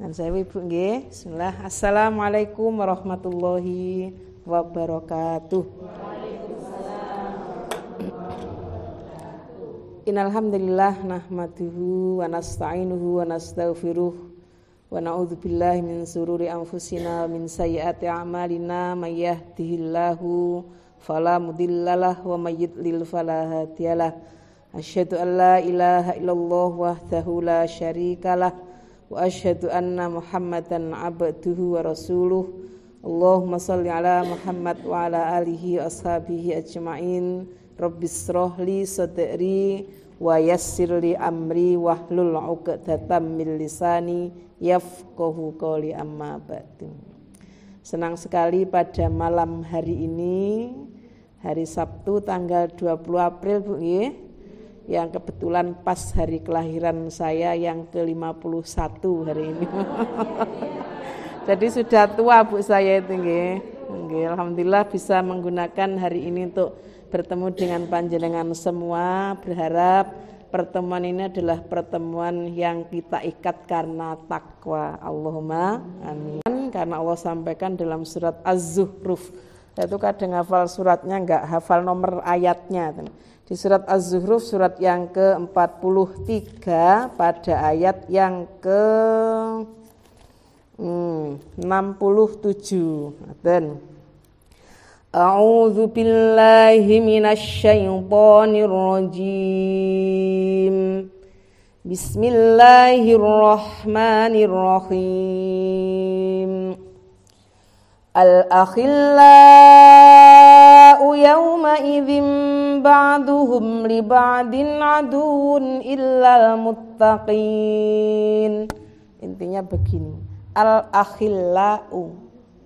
Dan saya Ibu nggih. Bismillah. Assalamualaikum warahmatullahi wabarakatuh. Innalhamdulillah nahmaduhu wa nasta'inuhu wa nastaghfiruh wa na'udzu billahi min sururi anfusina wa min sayyiati a'malina may yahdihillahu fala mudhillalah wa may yudlil fala hadiyalah. Asyhadu an la ilaha illallah wahdahu la syarikalah wa asyhadu anna Muhammadan abduhu wa rasuluh. Allahumma shalli ala Muhammad wa ala alihi wa ashabihi ajma'in. Rabbishrah li sadri wa yassir li amri wahlul 'uqdatam min lisani yafqahu qawli amma ba'du. Senang sekali pada malam hari ini, hari Sabtu tanggal 20 April Bu nggih, yang kebetulan pas hari kelahiran saya yang ke-51 hari ini. Jadi sudah tua Bu saya itu nggih. Alhamdulillah bisa menggunakan hari ini untuk bertemu dengan panjenengan semua. Berharap pertemuan ini adalah pertemuan yang kita ikat karena takwa. Allahumma amin. Karena Allah sampaikan dalam surat Az-Zukhruf. Saya itu kadang hafal suratnya enggak hafal nomor ayatnya. Di surat Az-Zukhruf surat yang ke-43 pada ayat yang ke-67. A'udzu billahi minasy syaithanir rajim. Bismillahirrahmanirrahim. Al-akhillau yawma idzin ba'duhum li ba'din aduun illal muttaqin. Intinya begini, al-akhillau,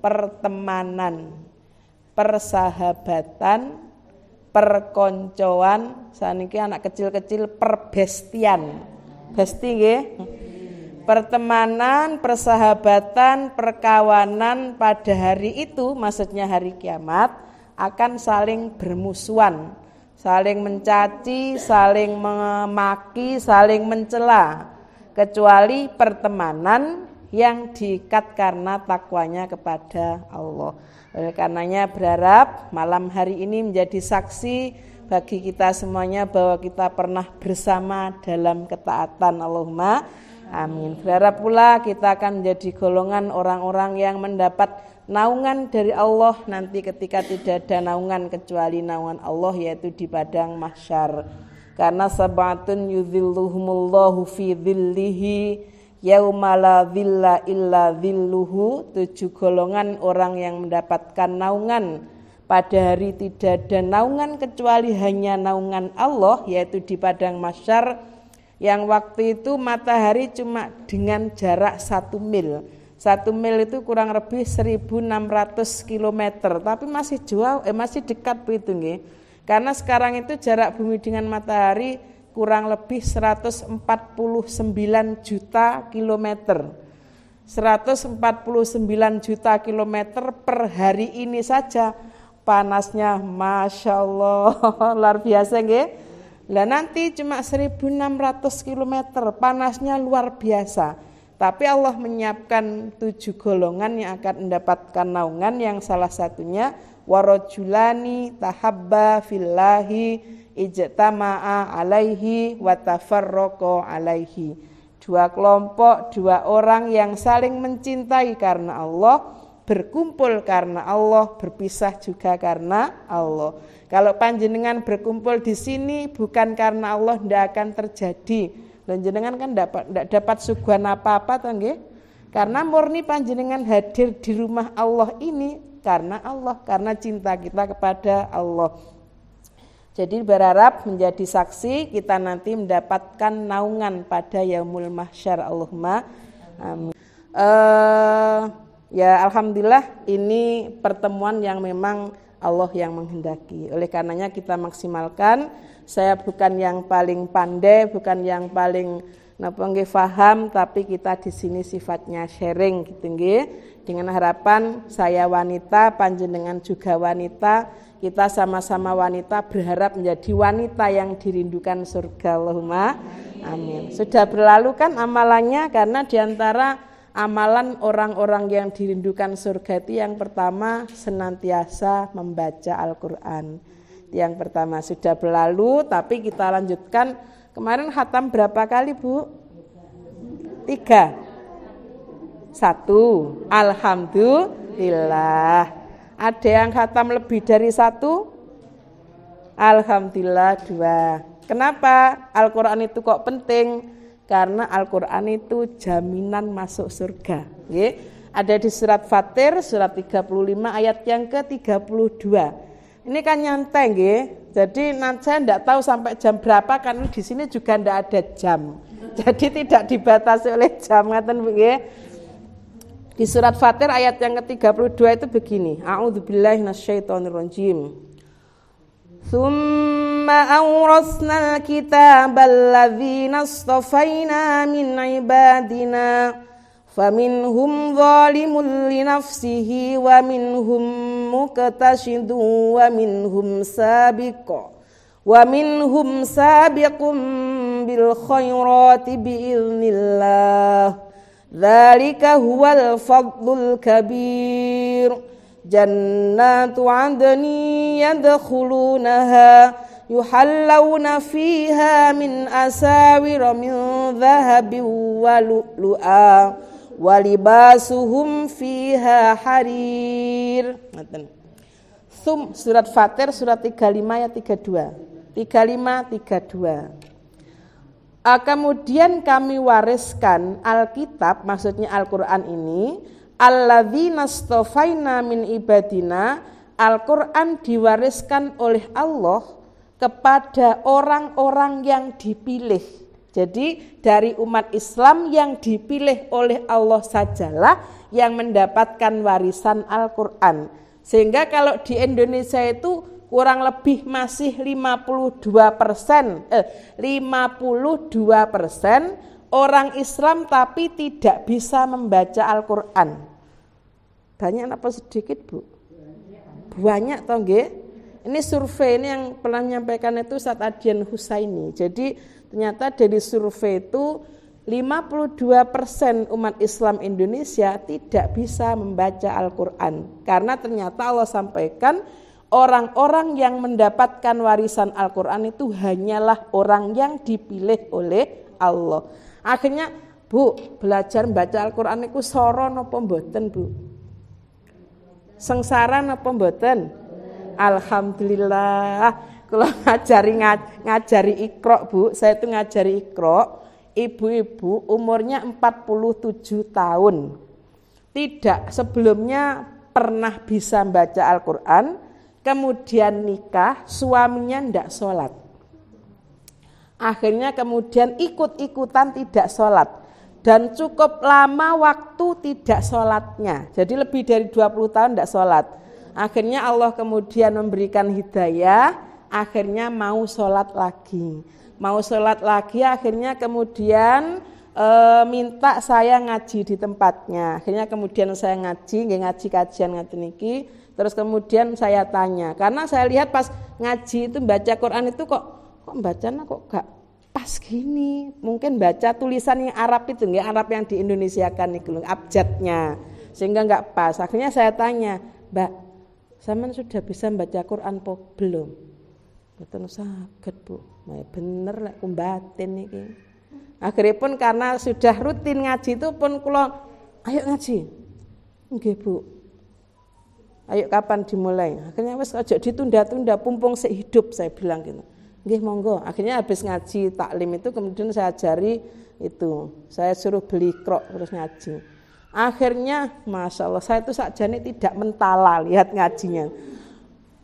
pertemanan, persahabatan, perkoncoan, saniki anak kecil-kecil perbestian. Besti nggih. Pertemanan, persahabatan, perkawanan pada hari itu, maksudnya hari kiamat, akan saling bermusuhan, saling mencaci, saling memaki, saling mencela, kecuali pertemanan yang diikat karena takwanya kepada Allah. Oleh karenanya berharap malam hari ini menjadi saksi bagi kita semuanya bahwa kita pernah bersama dalam ketaatan. Allahumma amin. Berharap pula kita akan menjadi golongan orang-orang yang mendapat naungan dari Allah nanti ketika tidak ada naungan kecuali naungan Allah, yaitu di padang mahsyar. Karena sab'atun yudhilluhumullahu fi dhillihi yauma la dhilla illa dhilluhu, 7 golongan orang yang mendapatkan naungan pada hari tidak ada naungan kecuali hanya naungan Allah, yaitu di padang mahsyar, yang waktu itu matahari cuma dengan jarak 1 mil. 1 mil itu kurang lebih 1.600 km, tapi masih jauh, masih dekat begitu nggih. Karena sekarang itu jarak bumi dengan matahari kurang lebih 149 juta kilometer. 149 juta kilometer per hari ini saja. Panasnya Masya Allah, luar biasa nggih. Lah nanti cuma 1.600 kilometer, panasnya luar biasa. Tapi Allah menyiapkan 7 golongan yang akan mendapatkan naungan, yang salah satunya warajulani tahabba fillahi ijtama'a alaihi wa tafarraqa alaihi. 2 kelompok, 2 orang yang saling mencintai karena Allah, berkumpul karena Allah, berpisah juga karena Allah. Kalau panjenengan berkumpul di sini bukan karena Allah, tidak akan terjadi. Panjenengan kan tidak dapat suguhan apa-apa toh nggih? Karena murni panjenengan hadir di rumah Allah ini karena Allah, karena cinta kita kepada Allah. Jadi berharap menjadi saksi kita nanti mendapatkan naungan pada yaumul mahsyar. Allahumma amin. Ya alhamdulillah ini pertemuan yang memang Allah yang menghendaki. Oleh karenanya kita maksimalkan. Saya bukan yang paling pandai, bukan yang paling paham, tapi kita di sini sifatnya sharing gitu nggih. Dengan harapan saya wanita, panjenengan juga wanita, kita sama-sama wanita berharap menjadi wanita yang dirindukan surga. Allahumma amin. Sudah berlalu kan amalannya, karena diantara amalan orang-orang yang dirindukan surga itu yang pertama senantiasa membaca Al-Qur'an. Yang pertama sudah berlalu, tapi kita lanjutkan. Kemarin khatam berapa kali, Bu? 3. 1. Alhamdulillah. Ada yang khatam lebih dari 1? Alhamdulillah 2. Kenapa Al-Quran itu kok penting? Karena Al-Quran itu jaminan masuk surga. Ada di surat Fatir, surat 35 ayat yang ke-32. Ini kan nyantai, jadi nanti saya tidak tahu sampai jam berapa, karena di sini juga tidak ada jam. Jadi tidak dibatasi oleh jam, Di surat Fatir ayat yang ke-32 itu begini. A'udzubillahi minasyaitonirrajim. Tsumma awrasnal kitabal ladzina astafaina min ibadina faminhum zalimun li nafsihi wa minhum muqtasidun wa minhum sabiqun bil khairati biiznillah. Dzalika huwal fadlul kabir. Jannatu 'adnin yadkhulunaha yuhallawna fiha min asawira min dhahabin wa lu'lu'a wa libasuhum fiha harir. Surat Fatir surat 35 ayat 32. 35 32. Kemudian kami wariskan Alkitab, maksudnya Al-Qur'an ini, alladzina astafaina min ibadina. Al-Qur'an diwariskan oleh Allah kepada orang-orang yang dipilih. Jadi dari umat Islam yang dipilih oleh Allah sajalah yang mendapatkan warisan Al-Qur'an. Sehingga kalau di Indonesia itu kurang lebih masih 52% orang Islam tapi tidak bisa membaca Al-Qur'an. Banyak apa sedikit, Bu? Banyak toh nggih? Ini survei ini yang pernah menyampaikan itu Ustaz Adian Husaini. Jadi ternyata dari survei itu 52% umat Islam Indonesia tidak bisa membaca Al-Qur'an. Karena ternyata Allah sampaikan orang-orang yang mendapatkan warisan Al-Qur'an itu hanyalah orang yang dipilih oleh Allah. Akhirnya, Bu, belajar membaca Al-Qur'an itu soro napa mboten, Bu? Sengsara napa mboten? Alhamdulillah. Kalau ngajari Iqra, Bu, saya itu ngajari Iqra, ibu-ibu umurnya 47 tahun. Tidak sebelumnya pernah bisa membaca Al-Qur'an, kemudian nikah, suaminya tidak sholat. Akhirnya kemudian ikut-ikutan tidak sholat. Dan cukup lama waktu tidak sholatnya. Jadi lebih dari 20 tahun tidak sholat. Akhirnya Allah kemudian memberikan hidayah, akhirnya mau sholat lagi. Mau sholat lagi, akhirnya kemudian minta saya ngaji di tempatnya. Akhirnya kemudian saya ngaji kajian ngaten niki. Terus kemudian saya tanya, karena saya lihat pas ngaji itu baca Quran itu kok bacanya kok gak pas gini. Mungkin baca tulisan yang Arab itu, nggak Arab yang di Indonesiakan itu, abjadnya, sehingga nggak pas. Akhirnya saya tanya, Mbak, sampean sudah bisa baca Quran po belum? Betul saged, Bu. Nah, bener lek kumbatin niki. Akhirnya pun karena sudah rutin ngaji itu pun kula, ayo ngaji. Nggih, Bu. Ayo kapan dimulai? Akhirnya wis aja ditunda-tunda, pumpung sehidup, saya bilang gitu. Nggih monggo. Akhirnya habis ngaji taklim itu kemudian saya ajari itu. Saya suruh beli Iqra terus ngaji. Akhirnya Masya Allah saya itu sakjane tidak mentala lihat ngajinya.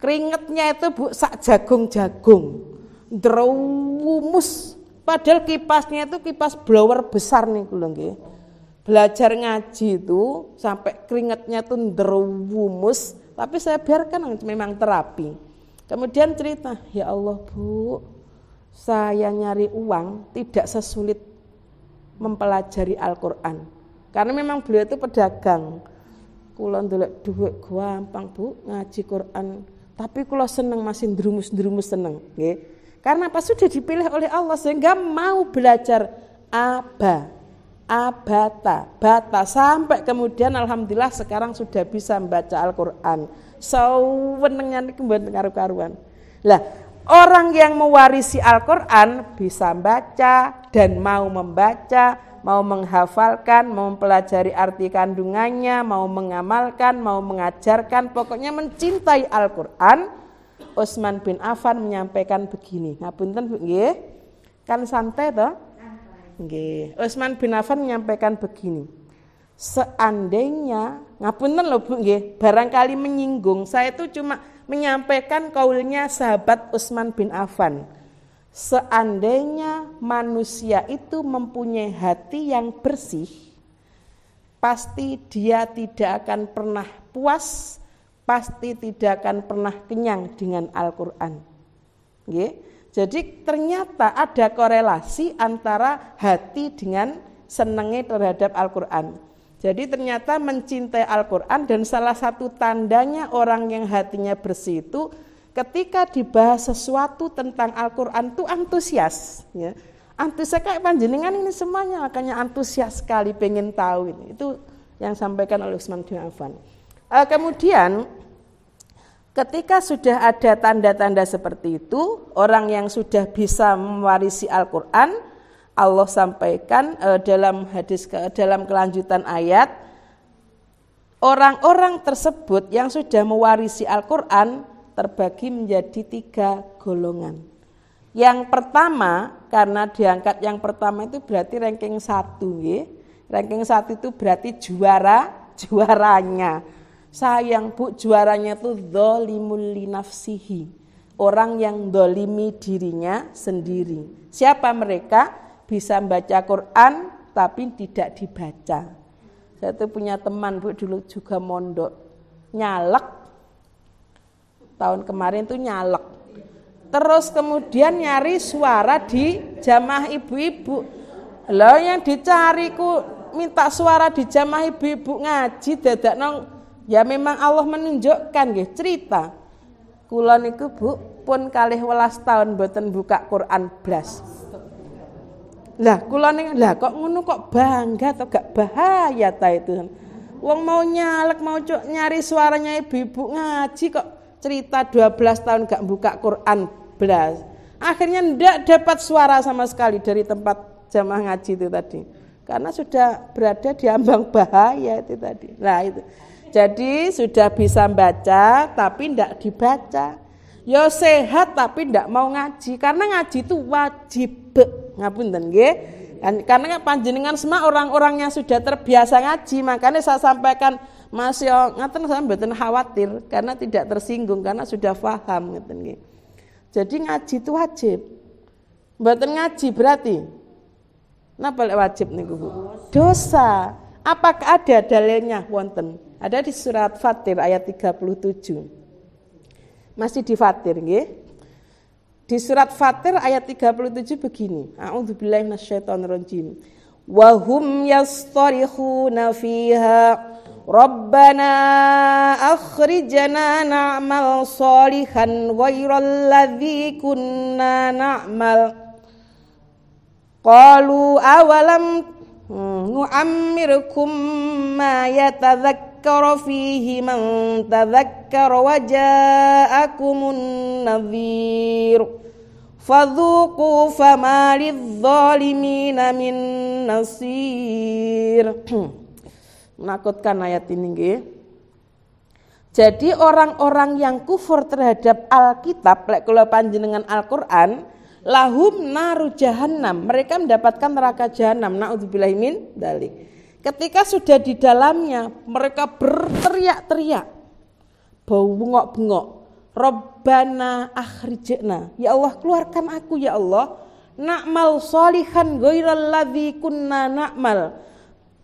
Keringetnya itu, Bu, sak jagung-jagung. Ndrewumus. Padahal kipasnya itu kipas blower besar nih lho nggih. Belajar ngaji itu sampai keringatnya tuh ndrewumus, tapi saya biarkan memang terapi. Kemudian cerita, ya Allah, Bu, saya nyari uang tidak sesulit mempelajari Al-Qur'an. Karena memang beliau itu pedagang. Kula ndelok dhuwit gampang, Bu, ngaji Quran. Tapi kula seneng masih ndrumus-ndrumus seneng, nggih. Karena apa? Sudah dipilih oleh Allah sehingga mau belajar aba. abata, bata, sampai kemudian alhamdulillah sekarang sudah bisa membaca Al-Qur'an. Sawenengnya niku mboten karu-karuan. Lah, orang yang mewarisi Al-Qur'an bisa membaca dan mau membaca, mau menghafalkan, mau mempelajari arti kandungannya, mau mengamalkan, mau mengajarkan, pokoknya mencintai Al-Qur'an. Utsman bin Affan menyampaikan begini. Ngapunten Bu nggih. Kan santai toh? Nggih. Utsman bin Affan menyampaikan begini. Seandainya, ngapunten lho Bu nggih, barangkali menyinggung, saya itu cuma menyampaikan kaulnya sahabat Utsman bin Affan. Seandainya manusia itu mempunyai hati yang bersih, pasti dia tidak akan pernah puas, pasti tidak akan pernah kenyang dengan Al-Qur'an. Nggih. Jadi ternyata ada korelasi antara hati dengan senengnya terhadap Al-Qur'an. Jadi ternyata mencintai Al-Qur'an, dan salah satu tandanya orang yang hatinya bersih itu ketika dibahas sesuatu tentang Al-Qur'an itu antusias, ya. Antusias kayak panjenengan ini semuanya, makanya antusias sekali pengen tahu ini. Itu yang sampaikan oleh Utsman bin Affan. Kemudian ketika sudah ada tanda-tanda seperti itu, orang yang sudah bisa mewarisi Al-Qur'an, Allah sampaikan dalam hadis dalam kelanjutan ayat, orang-orang tersebut yang sudah mewarisi Al-Qur'an terbagi menjadi 3 golongan. Yang pertama, karena diangkat yang pertama itu berarti ranking 1 nggih. Ranking 1 itu berarti juaranya. Sayang Bu, juaranya itu dzalimul li nafsihi. Orang yang dolimi dirinya sendiri. Siapa mereka? Bisa membaca Quran tapi tidak dibaca. Saya tuh punya teman Bu dulu juga mondok, nyalek. Tahun kemarin tuh nyalek. Terus kemudian nyari suara di jamaah ibu-ibu. Lah yang dicari ku minta suara di jamaah ibu-ibu ngaji dadakno, ya memang Allah menunjukkan nggih cerita. Kula niku Bu pun 12 tahun mboten buka Quran blas. Lah kula ning lah kok ngono kok bangga atau gak bahaya ta itu. Wong mau nyalek mau nyari suaranya ibu-ibu ngaji kok cerita 12 tahun gak buka Quran blas. Akhirnya ndak dapat suara sama sekali dari tempat jamaah ngaji itu tadi. Karena sudah berada di ambang bahaya itu tadi. Nah itu. Jadi sudah bisa baca tapi ndak dibaca. Ya sehat tapi ndak mau ngaji, karena ngaji itu wajib. Ngapunten nggih. Karena panjenengan semua orang-orang yang sudah terbiasa ngaji, makanya saya sampaikan Mas yo ngaten saya mboten khawatir karena tidak tersinggung karena sudah paham ngaten nggih. Jadi ngaji itu wajib. Mboten ngaji berarti napa lek wajib niku Bu? Dosa. Apakah ada dalilnya? Wonten. Ada di surat Fatir ayat 37. Masih di Fatir nggih. Di surat Fatir ayat 37 begini. A'udzubillahi minasyaitonirrajim. Wa hum yastarikhuna fiha Rabbana akhrijna na'mal salihan ghairal ladzi kunna na'mal. Qalu awalam nu'ammirkum ma yatadhakkara fihi man tadhakkara wa ja'akumun nadhir fadhuqu fama lidh-dhalimina min nasir. Menakutkan ayat ini nggih. Jadi orang-orang yang kufur terhadap Alkitab, lek kula panjenengan Al-Qur'an, lahum naru jahannam, mereka mendapatkan neraka jahanam. Naudzubillahi min dzalik. Ketika sudah di dalamnya, mereka berteriak-teriak, bau bengok-bengok, Rabbana akhrijna, ya Allah keluarkan aku ya Allah, na'mal sholihan ghairal ladzi kunna na'mal,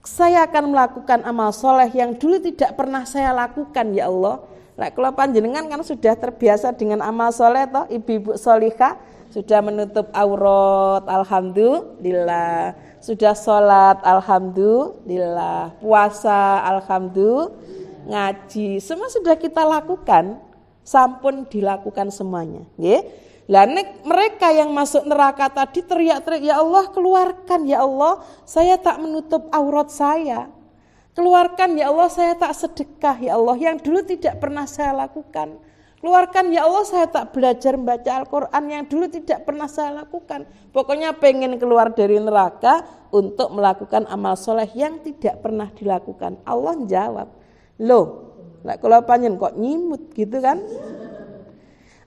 saya akan melakukan amal soleh yang dulu tidak pernah saya lakukan ya Allah. Lek kula panjenengan kan sudah terbiasa dengan amal soleh toh, ibu-ibu solihah sudah menutup aurat, alhamdulillah. Sudah sholat, alhamdulillah. Puasa, alhamdulillah. Ngaji, semua sudah kita lakukan. Sampun dilakukan semuanya. Nggih. Lah mereka yang masuk neraka tadi teriak-teriak, ya Allah keluarkan, ya Allah saya tak menutup aurat saya. Keluarkan ya Allah saya tak sedekah, ya Allah yang dulu tidak pernah saya lakukan. Keluarkan ya Allah saya tak belajar membaca Al-Quran yang dulu tidak pernah saya lakukan. Pokoknya pengen keluar dari neraka untuk melakukan amal soleh yang tidak pernah dilakukan. Allah jawab, loh kalau panjen kok nyimut gitu kan.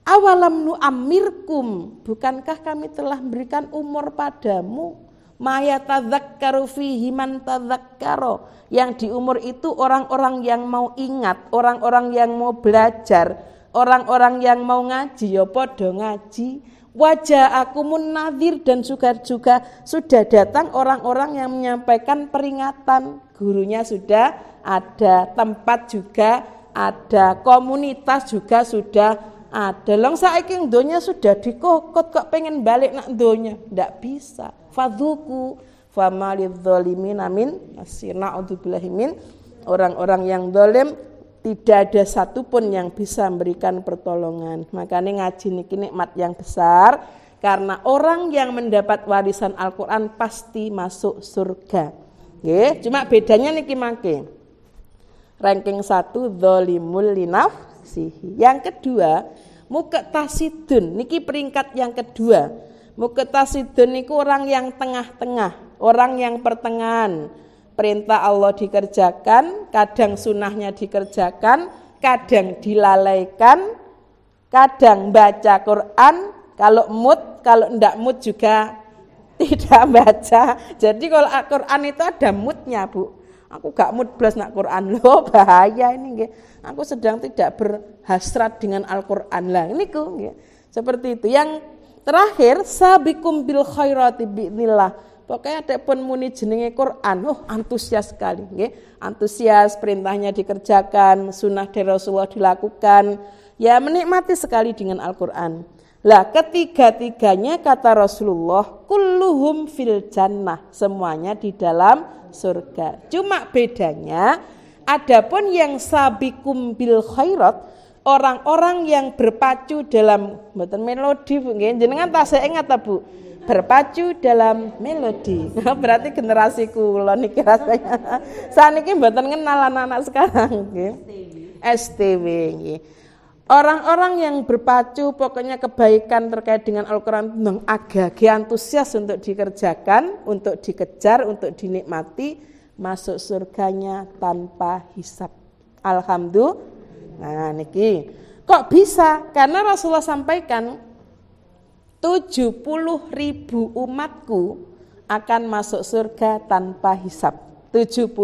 Awalam nu'ammirkum, bukankah kami telah memberikan umur padamu, maya tadzakkaru fihi man tadzakkara, yang di umur itu orang-orang yang mau ingat, orang-orang yang mau belajar, orang-orang yang mau ngaji ya padha ngaji. Wajah akumun nadhir, dan juga sudah datang orang-orang yang menyampaikan peringatan. Gurunya sudah ada, tempat juga ada, komunitas juga sudah ada. Long saiki donya sudah dikokot kok pengen balik nak donya, ndak bisa. Fadzuku famalidz zalimina min nasir. Na'udzubillahi min, orang-orang yang zalim tidak ada satupun yang bisa memberikan pertolongan. Makanya ngaji niki nikmat yang besar, karena orang yang mendapat warisan Al-Qur'an pasti masuk surga. Nggih, cuma bedanya niki mangke. Ranking 1 zalimul linafsihi. Yang kedua, muqtasidun. Niki peringkat yang kedua. Muqtasidun niku orang yang tengah-tengah, orang yang pertengahan. Perintah Allah dikerjakan, kadang sunnahnya dikerjakan, kadang dilalaikan, kadang baca Quran, kalau mood, kalau ndak mood juga tidak baca. Jadi kalau Al-Quran itu ada moodnya, Bu. Aku gak mood blas nak Quran, loh bahaya ini nggih. Aku sedang tidak berhasrat dengan Al-Quran lah. Ini nggih. Seperti itu. Yang terakhir, sabiqum bil khairati bi'nillah. Pokoknya ada pun muni jenenge Quran, antusias sekali, nggih. Antusias, perintahnya dikerjakan, sunnah dari Rasulullah dilakukan. Ya menikmati sekali dengan Al-Quran. Lah ketiga-tiganya kata Rasulullah, kulluhum fil jannah, semuanya di dalam surga. Cuma bedanya, adapun yang sabiqum bil khairat, orang-orang yang berpacu dalam mboten melodi, Bu nggih. Jenengan tasih ingat ta, Bu? Berpacu dalam melodi. Berarti generasi kula niki rasanya. Saniki mboten kenal anak-anak sekarang nggih. STW nggih. Orang-orang yang berpacu pokoknya kebaikan terkait dengan Al-Quran agak antusias untuk dikerjakan, untuk dikejar, untuk dinikmati, masuk surganya tanpa hisab. Alhamdulillah. Nah niki kok bisa? Karena Rasulullah sampaikan 70.000 umatku akan masuk surga tanpa hisab. 70.000.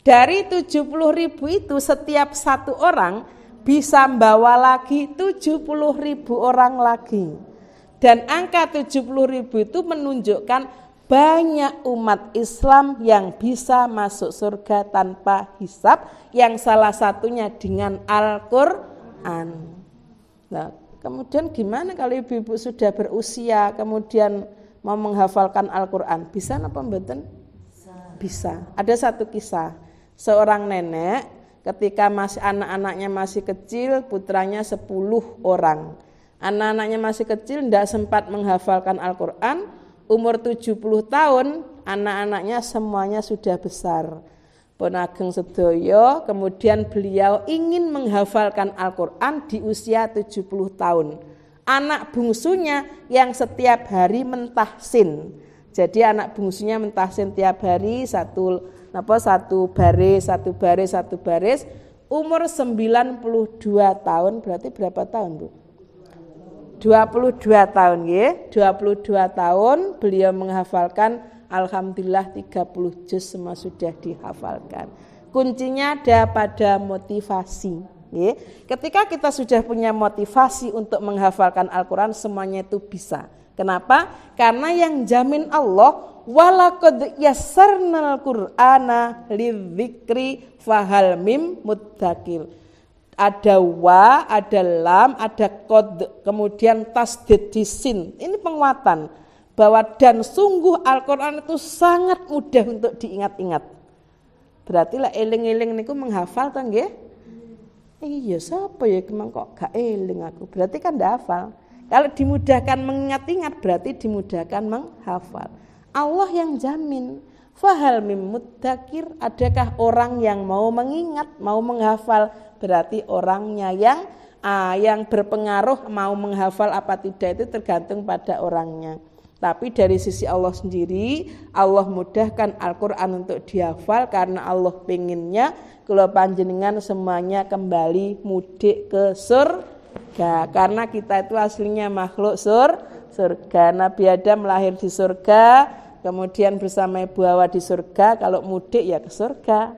Dari 70.000 itu setiap satu orang bisa membawa lagi 70.000 orang lagi. Dan angka 70.000 itu menunjukkan banyak umat Islam yang bisa masuk surga tanpa hisab, yang salah satunya dengan Al-Quran. Nah, kemudian gimana kalau ibu-ibu sudah berusia kemudian mau menghafalkan Al-Quran? Bisa apa mboten? Bisa. Ada satu kisah, seorang nenek ketika masih anak-anaknya masih kecil, putranya 10 orang. Anak-anaknya masih kecil, tidak sempat menghafalkan Al-Quran. Umur 70 tahun, anak-anaknya semuanya sudah besar. Pun ageng sedaya, kemudian beliau ingin menghafalkan Al-Quran di usia 70 tahun. Anak bungsunya yang setiap hari mentahsin. Jadi anak bungsunya mentahsin tiap hari satu baris, umur 92 tahun, berarti berapa tahun, Bu? 22 tahun, ya. 22 tahun beliau menghafalkan, alhamdulillah 30 juz semua sudah dihafalkan. Kuncinya ada pada motivasi, ya. Ketika kita sudah punya motivasi untuk menghafalkan Al-Quran, semuanya itu bisa. Kenapa? Karena yang jamin Allah, walaqad yassarnal Qur'ana lidzikri fahal mim muddakir. Ada wa, ada lam, ada qad, kemudian tasdid di sin. Ini penguatan bahwa dan sungguh Al-Qur'an itu sangat mudah untuk diingat-ingat. Berarti lah eling-eling niku menghafal kan nggih? Iya, siapa ya emang kok gak eling aku? Berarti kan ndak hafal. Kalau dimudahkan mengingat-ingat berarti dimudahkan menghafal. Allah yang jamin. Fahal mim muddakir, adakah orang yang mau mengingat, mau menghafal? Berarti orangnya yang berpengaruh mau menghafal apa tidak itu tergantung pada orangnya. Tapi dari sisi Allah sendiri, Allah mudahkan Al-Quran untuk dihafal karena Allah pengennya kalau panjenengan semuanya kembali mudik ke surga. Karena kita itu aslinya makhluk surga. Nabi Adam lahir di surga, kemudian bersama Ibu Hawa di surga, kalau mudik ya ke surga.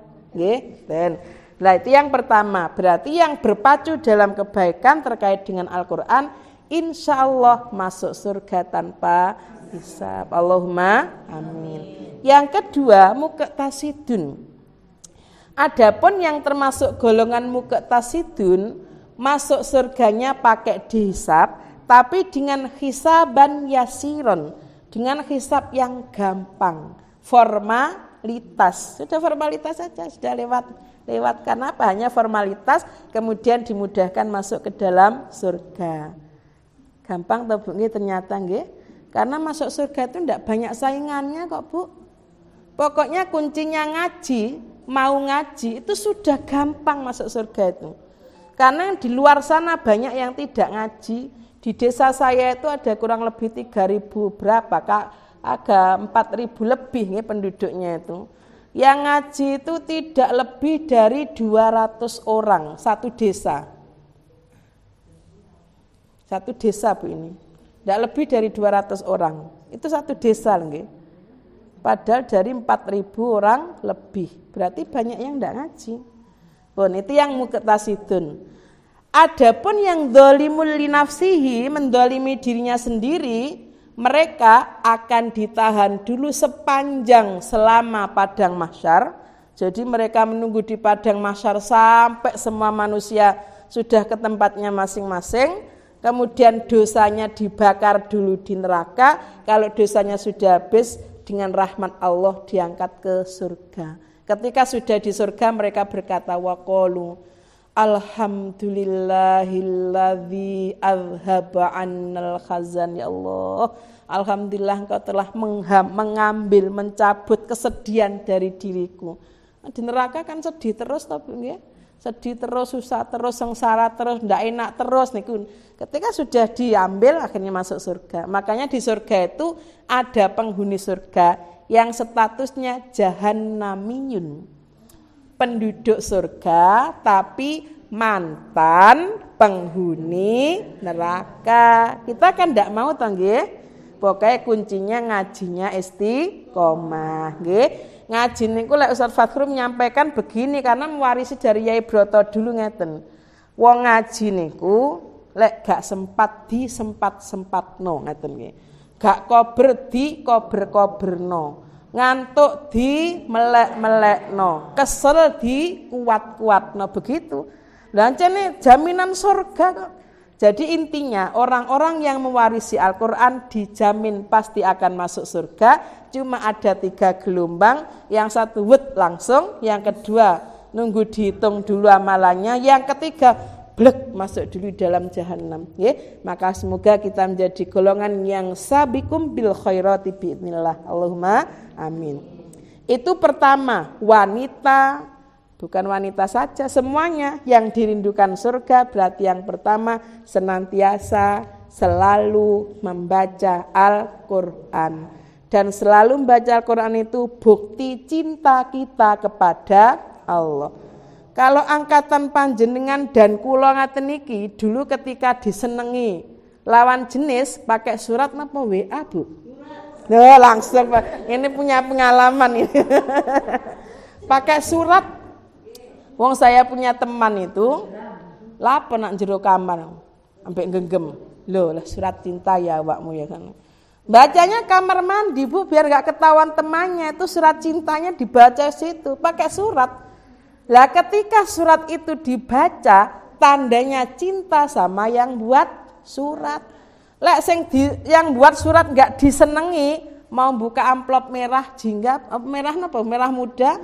Nah itu yang pertama, berarti yang berpacu dalam kebaikan terkait dengan Al-Quran, insya Allah masuk surga tanpa hisab. Allahumma amin. Yang kedua, muqtasidun. Adapun yang termasuk golongan muqtasidun, masuk surganya pakai dihisab, tapi dengan hisaban yasiron, dengan hisab yang gampang, formalitas. Sudah formalitas saja, sudah lewat karena apa? Hanya formalitas, kemudian dimudahkan masuk ke dalam surga. Gampang toh Bu nggih ternyata nggih. Karena masuk surga itu enggak banyak saingannya kok Bu. Pokoknya kuncinya ngaji, mau ngaji itu sudah gampang masuk surga itu. Karena di luar sana banyak yang tidak ngaji. Di desa saya itu ada kurang lebih 3.000 berapa Kak? Agak 4.000 lebih nih penduduknya itu. Yang ngaji itu tidak lebih dari 200 orang satu desa. Satu desa Bu ini. Tidak lebih dari 200 orang. Itu satu desa nggih. Padahal dari 4.000 orang lebih. Berarti banyak yang tidak ngaji. Pun itu yang muqtasidun. Adapun yang dzalimul linafsihi, mendolimi dirinya sendiri, mereka akan ditahan dulu sepanjang selama padang mahsyar. Jadi mereka menunggu di padang mahsyar sampai semua manusia sudah ke tempatnya masing-masing. Kemudian dosanya dibakar dulu di neraka. Kalau dosanya sudah habis, dengan rahmat Allah diangkat ke surga. Ketika sudah di surga mereka berkata waqalu alhamdulillahilladzi azhaba 'annal khazan. Ya Allah, alhamdulillah Engkau telah mengambil, mencabut kesedihan dari diriku. Di neraka kan sedih terus toh Bu nggih. Sedih terus, susah terus, sengsara terus, ndak enak terus niku. Ketika sudah diambil akhirnya masuk surga. Makanya di surga itu ada penghuni surga yang statusnya jahannamiyun. Penduduk surga tapi mantan penghuni neraka. Kita kan ndak mau toh nggih. Pokoknya kuncinya ngajinya istiqomah nggih. Ngaji niku lek Ustaz Fathur menyampaikan begini karena mewarisi dari Yai Broto dulu ngeten. Wong ngaji niku lek gak sempat sempat-sempatno ngeten nggih. Gak kober di kober-koberno. Ngantuk di melek-melekno. Kesel di kuat-kuatno begitu. Lah encene jaminan surga kok. Jadi intinya orang-orang yang mewarisi Al-Quran dijamin pasti akan masuk surga. Cuma ada 3 gelombang, yang satu wut langsung, yang kedua nunggu dihitung dulu amalannya, yang ketiga blek masuk dulu dalam jahanam. Maka semoga kita menjadi golongan yang sabiqum bil khairati biidznillah. Allahumma amin. Itu pertama, wanita. Bukan wanita saja, semuanya yang dirindukan surga. Berarti yang pertama senantiasa selalu membaca Al-Quran. Dan selalu membaca Al-Quran itu bukti cinta kita kepada Allah. Kalau angkatan panjenengan dan kula ngaten iki dulu ketika disenengi lawan jenis pakai surat napa WA Bu? Nah, langsung ini punya pengalaman ini. Pakai surat. Wong saya punya teman itu lapo nak jero kamar sampai genggem. Loh, lah surat cinta ya awakmu ya kan. Bacanya kamar mandi Bu biar enggak ketahuan temannya, itu surat cintanya dibaca situ pakai surat. Lah ketika surat itu dibaca tandanya cinta sama yang buat surat. Lek yang buat surat enggak disenengi mau buka amplop merah jinggap, merah napa? Merah muda?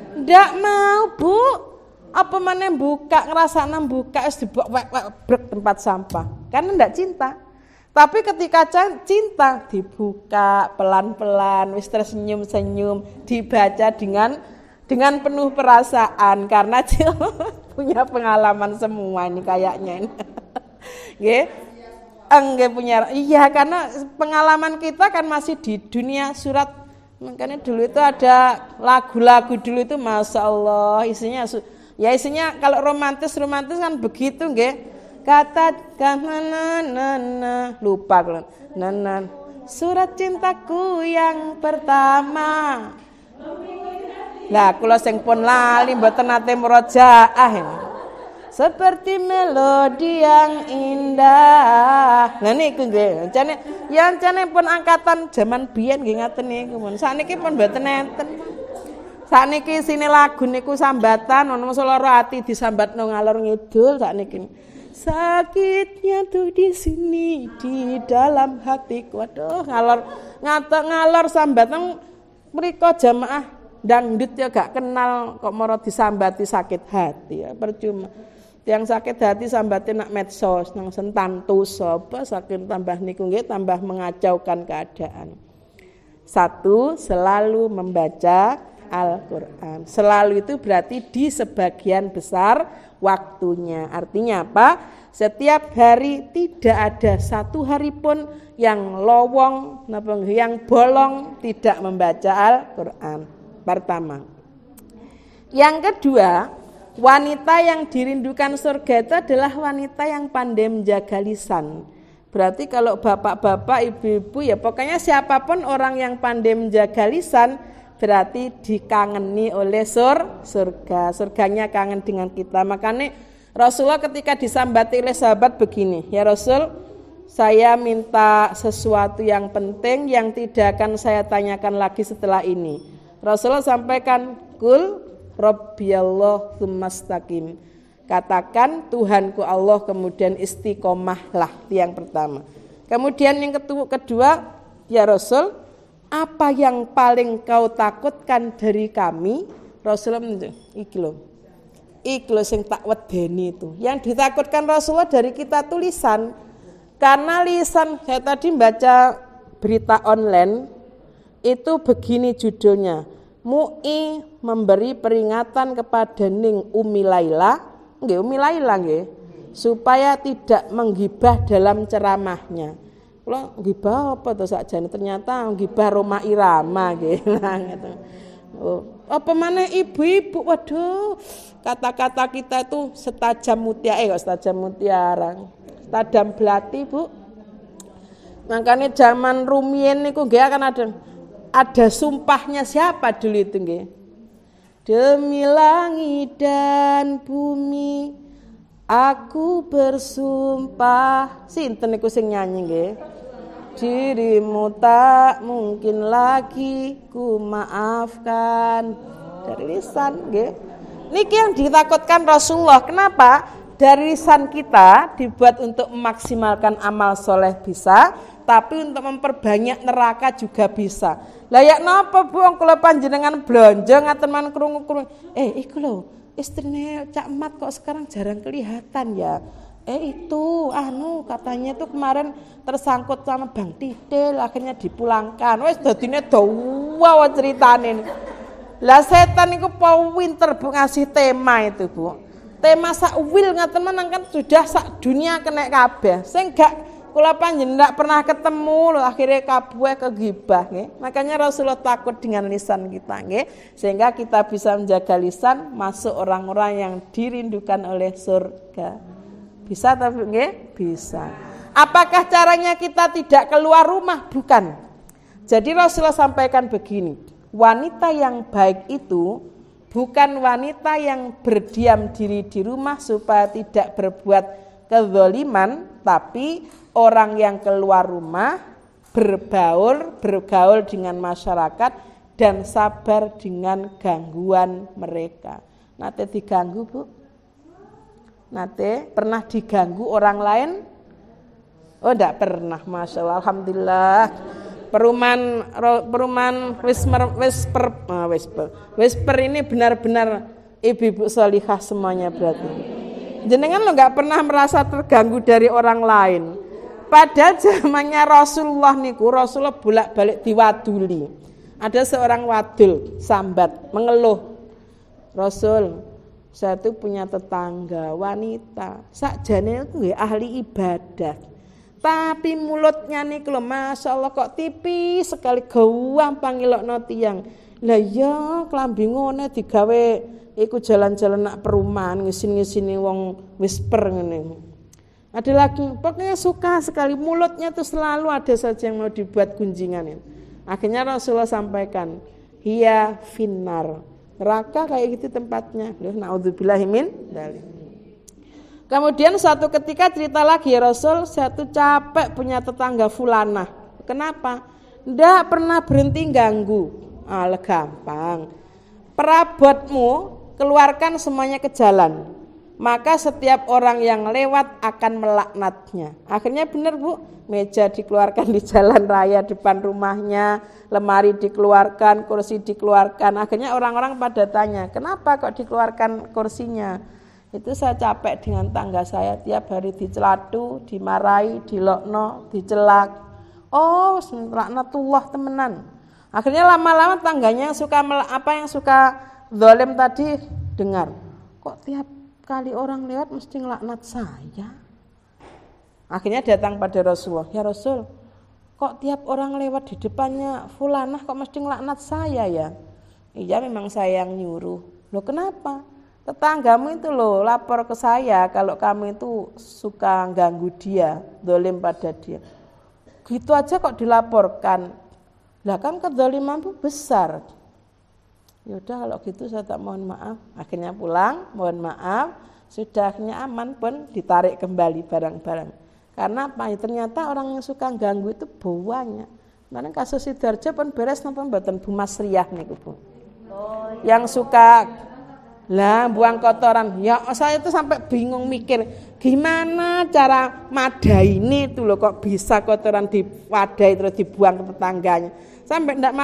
Enggak mau Bu. Apa maneh buka ngrasakno buka wis brek tempat sampah. Karena ndak cinta. Tapi ketika cinta dibuka pelan-pelan, wis tersenyum-senyum, dibaca dengan penuh perasaan karena punya pengalaman semua ini kayaknya ini. Nggih. Enggak punya. Iya, karena pengalaman kita kan masih di dunia surat. Makanya dulu itu ada lagu-lagu dulu itu Masya Allah isinya kalau romantis kan begitu nggih. Katakan lupa kan. Surat cintaku yang pertama. Lah kula sing pun lali mboten nate murojaah. Seperti melodi yang indah. Lah niku nggih, jane pun angkatan zaman biyen nggih ngaten niku pun. Sakniki pun mboten enten. Sakniki sine lagu niku sambatan ono lara ati disambatno ngalor ngidul sakniki. Sakitnya tuh di sini di dalam hatiku. Waduh, ngalor sambatan mriko jamaah dangdut ya gak kenal kok moro disambati sakit hati ya percuma. Yang sakit hati sambatin nak medsos nang sentantus sapa saking tambah niku nggih tambah mengacaukan keadaan. 1. Selalu membaca Al-Qur'an. Selalu itu berarti di sebagian besar waktunya. Artinya apa? Setiap hari tidak ada satu hari pun yang lowong, yang bolong tidak membaca Al-Qur'an. Pertama. Yang kedua, wanita yang dirindukan surga itu adalah wanita yang pandai menjaga lisan. Berarti kalau bapak-bapak, ibu-ibu ya pokoknya siapapun orang yang pandai menjaga lisan berarti dikangeni oleh surga. Surganya kangen dengan kita. Makanya Rasulullah ketika disambati oleh sahabat begini, ya Rasul, saya minta sesuatu yang penting yang tidak akan saya tanyakan lagi setelah ini. Rasulullah sampaikan, Kul Rabbiyallah tsumastaqim. Katakan Tuhanku Allah kemudian istiqomahlah yang pertama. Kemudian yang kedua, ya Rasul, apa yang paling kau takutkan dari kami? Rasulullah iki lho sing tak wedeni itu. Yang ditakutkan Rasulullah dari kita tuh lisan. Karena lisan, saya tadi baca berita online itu begini judulnya. MUI memberi peringatan kepada Ning Umi Laila, supaya tidak menggibah dalam ceramahnya. Kalau gibah apa tuh sakjane ternyata gibah Roma Irama gitu. Oh, apa mana ibu-ibu, waduh, kata-kata kita itu setajam mutiara, setajam belati bu. Makanya zaman rumien niku nggih akan ada sumpahnya siapa dulu itu nggih. Demi langit dan bumi aku bersumpah. Sinten niku sing nyanyi nggih? Dirimu tak mungkin lagi ku maafkan. Dari lisan nggih. Niki yang ditakutkan Rasulullah. Kenapa? Dari lisan kita dibuat untuk memaksimalkan amal soleh bisa, tapi untuk memperbanyak neraka juga bisa. Lah ya napa Bu kula panjenengan blonjo ngaten man krungu-krungu. Iku lho, istrine Cak Mat kok sekarang jarang kelihatan ya. Itu katanya itu kemarin tersangkut sama Bang Tidil akhirnya dipulangkan. Wis dadine dawa ceritane. Lah setan niku pinter Bu ngasih tema itu Bu. Tema sak wil ngaten menang kan sudah sak dunia kena kabeh. Sing gak kula panjenengan ndak pernah ketemu lho akhirnya kabeh kegibah nggih. Makanya Rasulullah takut dengan lisan kita nggih, sehingga kita bisa menjaga lisan masuk orang-orang yang dirindukan oleh surga. Bisa tapi nggih? Bisa. Apakah caranya kita tidak keluar rumah? Bukan. Jadi Rasulullah sampaikan begini, wanita yang baik itu bukan wanita yang berdiam diri di rumah supaya tidak berbuat kezaliman, tapi orang yang keluar rumah bergaul dengan masyarakat dan sabar dengan gangguan mereka. Nate diganggu Bu? Nate pernah diganggu orang lain? Oh enggak pernah, Masya Allah, Alhamdulillah. Perumahan whisper ini benar-benar ibu-ibu sholihah semuanya berarti. Jenengan lo nggak pernah merasa terganggu dari orang lain. Pada zamannya Rasulullah niku, Rasulullah bolak-balik diwaduli. Ada seorang wadul sambat mengeluh, Rasul, saya tuh punya tetangga wanita, sakjane itu ahli ibadah, tapi mulutnya nih kalau masya Allah kok tipis sekali, gampang ngilokno tiyang. Lah ya klambi ngene digawe iku jalan-jalan nak perumahan ngisin-ngisini wong whisper ngene. Ada lagi pokoknya suka sekali, mulutnya tuh selalu ada saja yang mau dibuat gunjingan. Akhirnya Rasulullah sampaikan, hiya finnar, neraka kayak gitu tempatnya. Naudzubillahi min dzalik. Kemudian suatu ketika cerita lagi, ya Rasul, saya tuh capek punya tetangga fulanah. Kenapa? Ndak pernah berhenti ganggu. Gampang. Perabotmu keluarkan semuanya ke jalan. Maka setiap orang yang lewat akan melaknatnya. Akhirnya benar Bu, meja dikeluarkan di jalan raya depan rumahnya, lemari dikeluarkan, kursi dikeluarkan. Akhirnya orang-orang pada tanya, kenapa kok dikeluarkan kursinya? Itu saya capek dengan tangga saya, tiap hari dicelatu, dimarahi, dilokno, dicelak. Oh, laknatullah temenan. Akhirnya lama-lama tangganya yang suka zalim tadi dengar, kok tiap kali orang lewat mesti ngelaknat saya. Akhirnya datang pada Rasulullah, ya Rasul, kok tiap orang lewat di depannya fulanah kok mesti ngelaknat saya ya? Iya memang saya yang nyuruh. Loh kenapa? Tetanggamu itu loh lapor ke saya kalau kamu itu suka ganggu dia, zalim pada dia. Gitu aja kok dilaporkan. Lah kan kedzaliman itu besar. Yaudah kalau gitu saya tak mohon maaf. Akhirnya pulang, mohon maaf. Sudah akhirnya aman pun ditarik kembali barang-barang. Karena apa? Ternyata orang yang suka ganggu itu banyak. Karena kasus Sidoarjo pun beres napa mboten Bu Masriyah niku Bu. Yang suka buang kotoran. Ya saya itu sampai bingung mikir, gimana cara madaini itu loh kok bisa kotoran diwadai terus dibuang ke tetangganya. Sampai enggak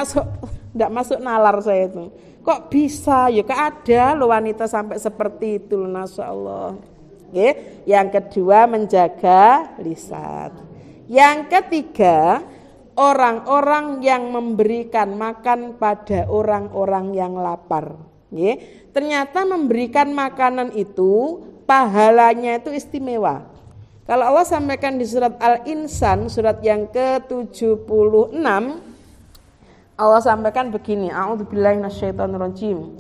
masuk nalar saya itu. Kok bisa? Ya ada loh wanita sampai seperti itu loh, Masya Allah. Oke. Yang kedua menjaga lisan. Yang ketiga orang-orang yang memberikan makan pada orang-orang yang lapar. Oke. Ternyata memberikan makanan itu pahalanya itu istimewa. Kalau Allah sampaikan di surat Al-Insan, surat yang ke-76, Allah sampaikan begini, a'udzubillahi minasyaitonirrajim.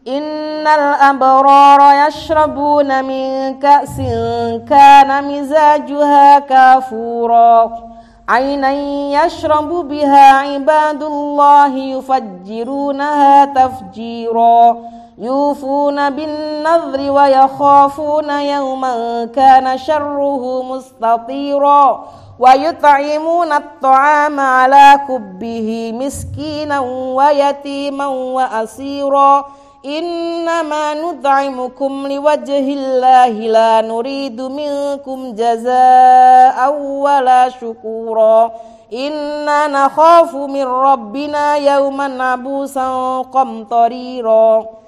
Innal abrara yashrabuna min ka'sin kana mizajuha kafura. Ainan yashrabu biha ibadullahi yufajjirunaha tafjira. Yufuna bin nadhri wa yakhafuna yawman kana syarruhu mustatira. Wa yut'imuna at-ta'ama 'ala kubbihi miskinan wa yatiman wa asira. Innama nut'imukum liwajhillahi la nuridu minkum jazaa'an wa la syukura. Inna nakhafu min rabbina yawman 'abusan qamtarira.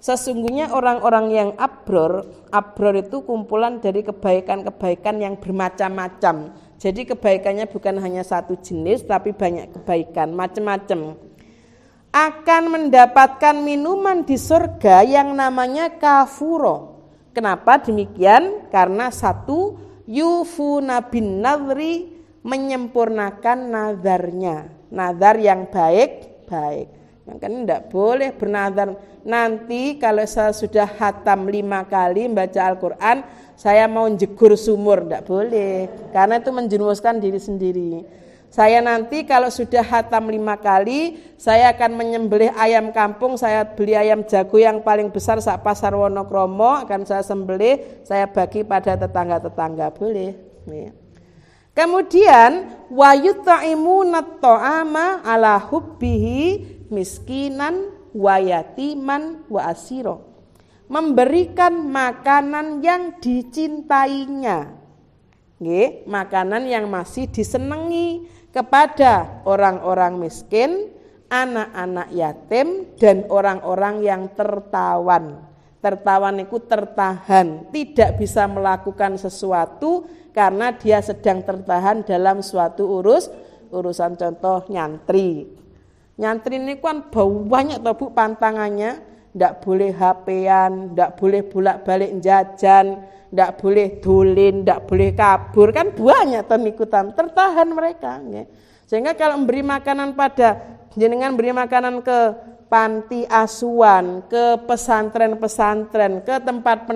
Sesungguhnya orang-orang yang abror itu kumpulan dari kebaikan-kebaikan yang bermacam-macam. Jadi kebaikannya bukan hanya satu jenis tapi banyak kebaikan, macam-macam. Akan mendapatkan minuman di surga yang namanya kafuro. Kenapa demikian? Karena satu, yufuna bin nadhri, menyempurnakan nazarnya. Nazar yang baik-baik. Makanya tidak boleh bernazar. Nanti kalau saya sudah khatam 5 kali membaca Al-Quran, saya mau jegur sumur, tidak boleh. Karena itu menjerumuskan diri sendiri. Saya nanti kalau sudah khatam 5 kali, saya akan menyembelih ayam kampung. Saya beli ayam jago yang paling besar sak pasar Wonokromo, akan saya sembelih, saya bagi pada tetangga-tetangga, boleh. Kemudian wa yut'imuna ta'ama ala hubbihi miskinan wa yatiman wa asiro. Memberikan makanan yang dicintainya. Nggih, makanan yang masih disenangi kepada orang-orang miskin, anak-anak yatim dan orang-orang yang tertawan. Tertawan niku tertahan, tidak bisa melakukan sesuatu karena dia sedang tertahan dalam suatu urusan. Contoh nyantri. Nyantri ini kan banyak toh Bu pantangannya, ndak boleh HP-an, ndak boleh bolak-balik jajan, ndak boleh dolin, ndak boleh kabur, kan banyak toh ikutan, tertahan mereka nggih. Sehingga kalau memberi makanan pada jenengan beri makanan ke panti asuhan, ke pesantren-pesantren, ke tempat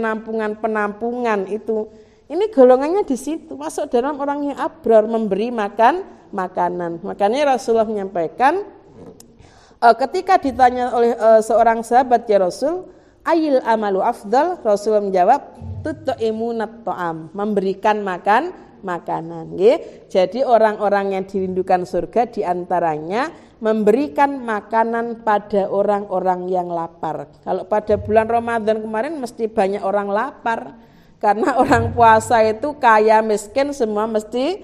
penampungan itu, ini golongannya di situ, masuk dalam orang yang abrar memberi makanan. Makanya Rasulullah menyampaikan ketika ditanya oleh seorang sahabat, ya Rasul, ayil amalu afdal, Rasulullah menjawab, tut'imunat ta'am, memberikan makanan. Jadi orang-orang yang dirindukan surga diantaranya memberikan makanan pada orang-orang yang lapar. Kalau pada bulan Ramadan kemarin mesti banyak orang lapar, karena orang puasa itu kaya miskin semua mesti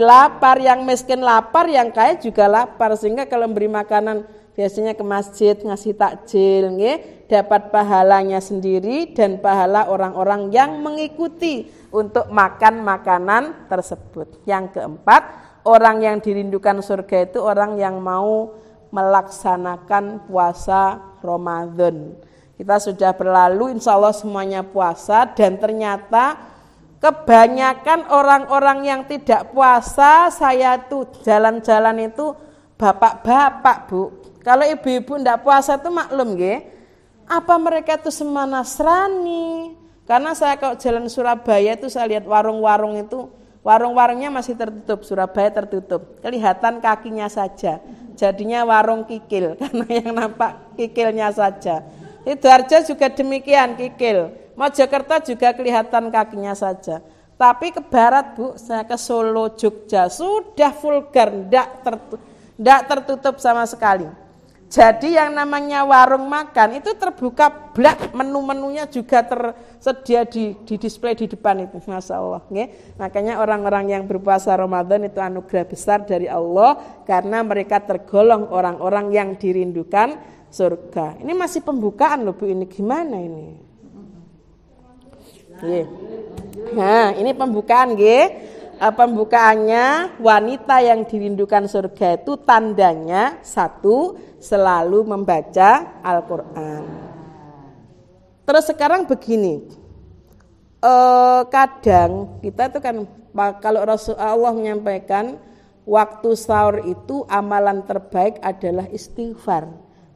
lapar, yang miskin lapar, yang kaya juga lapar. Sehingga kalau memberi makanan biasanya ke masjid ngasih takjil, dapat pahalanya sendiri dan pahala orang-orang yang mengikuti untuk makan makanan tersebut. Yang keempat, orang yang dirindukan surga itu orang yang mau melaksanakan puasa Ramadan. Kita sudah berlalu insya Allah semuanya puasa, dan ternyata kebanyakan orang-orang yang tidak puasa, saya tuh jalan-jalan itu bapak-bapak Bu. Kalau ibu-ibu tidak puasa itu maklum nggih. Apa mereka itu semua Nasrani? Karena saya kalau jalan Surabaya itu saya lihat warung-warung itu, warung-warungnya masih tertutup, Surabaya tertutup. Kelihatan kakinya saja. Jadinya warung kikil karena yang nampak kikilnya saja. Sidoarjo juga demikian kikil. Mojokerto juga kelihatan kakinya saja. Tapi ke barat Bu, saya ke Solo, Jogja, sudah vulgar, tidak tertutup sama sekali. Jadi yang namanya warung makan itu terbuka blak, menu-menunya juga tersedia di display di depan itu, Masya Allah. Makanya orang-orang yang berpuasa Ramadan itu anugerah besar dari Allah, karena mereka tergolong orang-orang yang dirindukan surga. Ini masih pembukaan loh Bu, ini gimana ini? Nah, ini pembukaan pembukaannya, wanita yang dirindukan surga itu tandanya satu, selalu membaca Al-Quran. Terus sekarang begini, kadang kita itu kan kalau Rasulullah menyampaikan waktu sahur itu amalan terbaik adalah istighfar,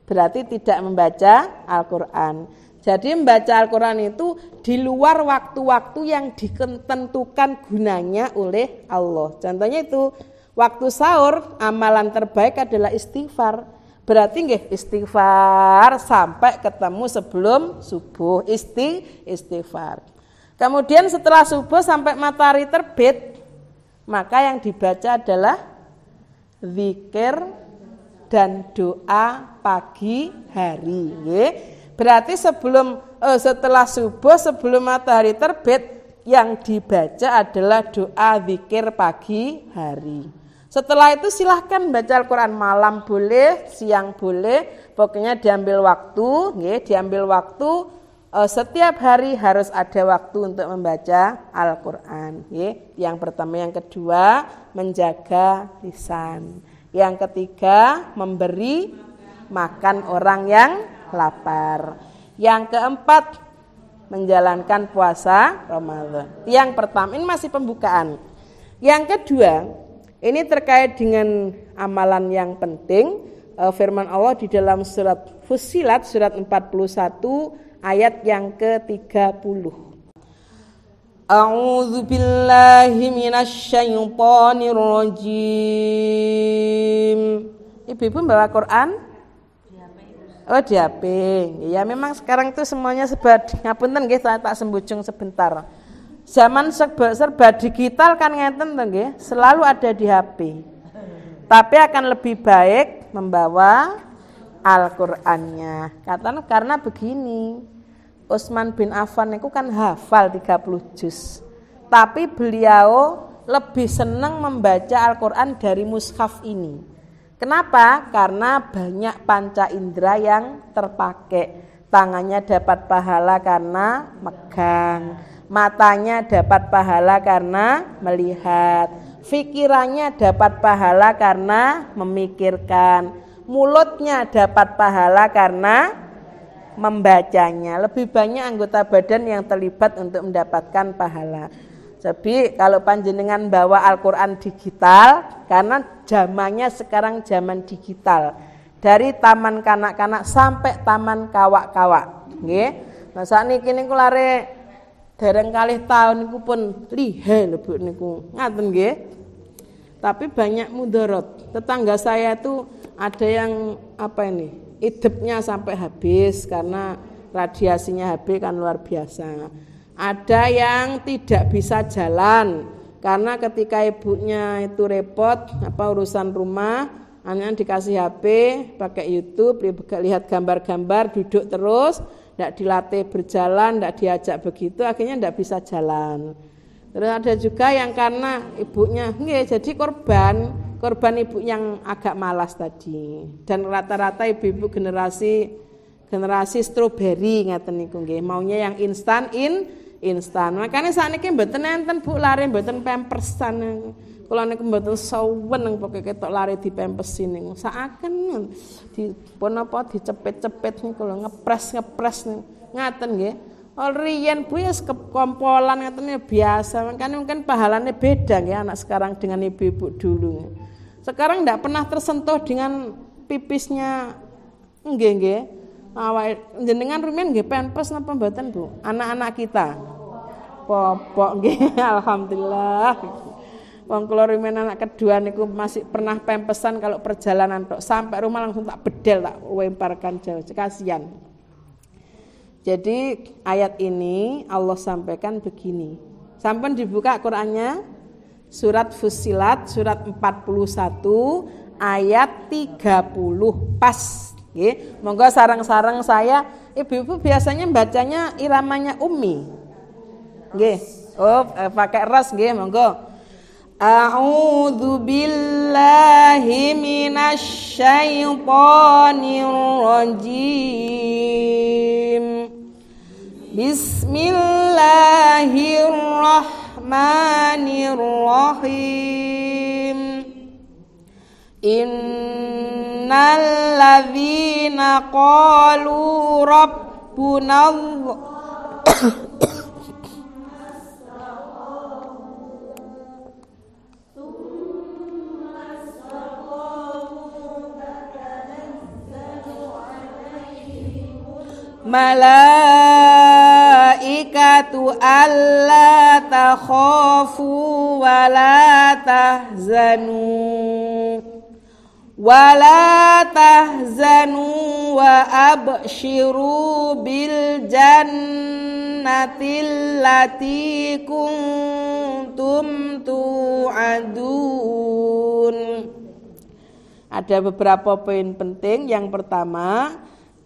berarti tidak membaca Al-Quran. Jadi membaca Al-Quran itu di luar waktu-waktu yang ditentukan gunanya oleh Allah. Contohnya itu waktu sahur amalan terbaik adalah istighfar. Berarti istighfar sampai ketemu sebelum subuh, istighfar. Kemudian setelah subuh sampai matahari terbit, maka yang dibaca adalah zikir dan doa pagi hari. Berarti setelah subuh, sebelum matahari terbit, yang dibaca adalah doa zikir pagi hari. Setelah itu silahkan baca Al-Quran, malam boleh, siang boleh, pokoknya diambil waktu, setiap hari harus ada waktu untuk membaca Al-Quran. Yang pertama, yang kedua menjaga lisan, yang ketiga memberi makan orang yang lapar, yang keempat menjalankan puasa Ramadan. Yang pertama ini masih pembukaan. Yang kedua ini terkait dengan amalan yang penting, firman Allah di dalam surat Fussilat surat 41 ayat yang ke-30. A'udzu billahi minasyaitonir rajim. Ibu-ibu bawa Quran? Oh di HP. Ya memang sekarang itu semuanya ngapunten nggih, saya tak sembujung sebentar. Zaman serba digital kan ngeten to nggih, selalu ada di HP. Tapi akan lebih baik membawa Al-Qur'annya. Karena begini, Utsman bin Affan itu kan hafal 30 juz. Tapi beliau lebih senang membaca Al-Qur'an dari mushaf ini. Kenapa? Karena banyak panca indera yang terpakai. tangannya dapat pahala karena megang, matanya dapat pahala karena melihat, pikirannya dapat pahala karena memikirkan, mulutnya dapat pahala karena membacanya. Lebih banyak anggota badan yang terlibat untuk mendapatkan pahala. Jadi kalau panjenengan bawa Al-Quran digital, karena zamannya sekarang zaman digital, dari taman kanak-kanak sampai taman kawak-kawak, nggih. Nah sakniki niku lare dereng kalih taun niku pun lihe lho Bu niku. Ngaten nggih. Tapi banyak mudarat. Tetangga saya tuh ada yang idepnya sampai habis karena radiasinya HB kan luar biasa. Ada yang tidak bisa jalan karena ketika ibunya itu repot urusan rumah, anaknya dikasih HP, pakai YouTube, lihat gambar-gambar, duduk terus, tidak dilatih berjalan, tidak diajak begitu, akhirnya tidak bisa jalan. Terus ada juga yang karena ibunya, jadi korban ibu yang agak malas tadi. Dan rata-rata ibu-ibu generasi stroberi ngaten niku nggih, maunya yang instan. Makanya sakniki mboten enten Bu lare mboten pampersan. Kula niku mboten sawen pokoke ketok lare dipempesi niku. Saaken dipunapa dicepet-cepet niku lho ngepres ngaten nggih. Riyen Bu ya kompolan ngaten biasa. Makanya mungkin pahalanya beda nggih anak sekarang dengan ibu-ibu dulu. Sekarang ndak pernah tersentuh dengan pipisnya nggih. Awak jenengan rumiyin nggih pempes napa mboten Bu? Anak-anak kita. Popok nggih alhamdulillah. Wong kula rumiyin anak kedua niku masih pernah pempesan kalau perjalanan tok, sampai rumah langsung tak bedel, tak lemparkan jauh. Kasihan. Jadi ayat ini Allah sampaikan begini. Sampun dibuka Qur'annya surat Fussilat surat 41 ayat 30 pas. Nggih, monggo sareng-sareng saya. Ibu-ibu biasanya bacanya iramanya Ummi. Nggih. Pakai ras nggih, monggo. A'udzu billahi minasy syaithanir rajim. Bismillahirrahmanirrahim. Innal ladzina qalu rabbunallah malaikatu alla takhafu wa la tahzanu wa abshiru bil jannatil lati kuntum tu'adun. Ada beberapa poin penting. Yang pertama,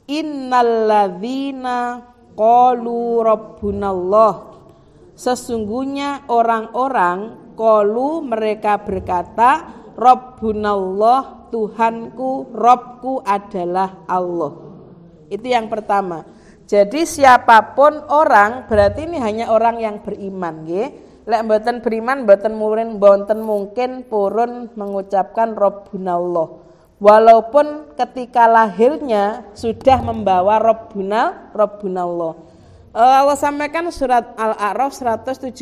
innalladzina qalu rabbunallah, sesungguhnya orang-orang qalu mereka berkata rabbunallah, Tuhanku, Robku adalah Allah. Itu yang pertama. Jadi siapapun orang berarti ini hanya orang yang beriman, nggih. Lek mboten beriman mboten mungkin purun mengucapkan rabbunallah. Walaupun ketika lahirnya sudah membawa rabbunallah. Allah sampaikan surat Al-A'raf 172.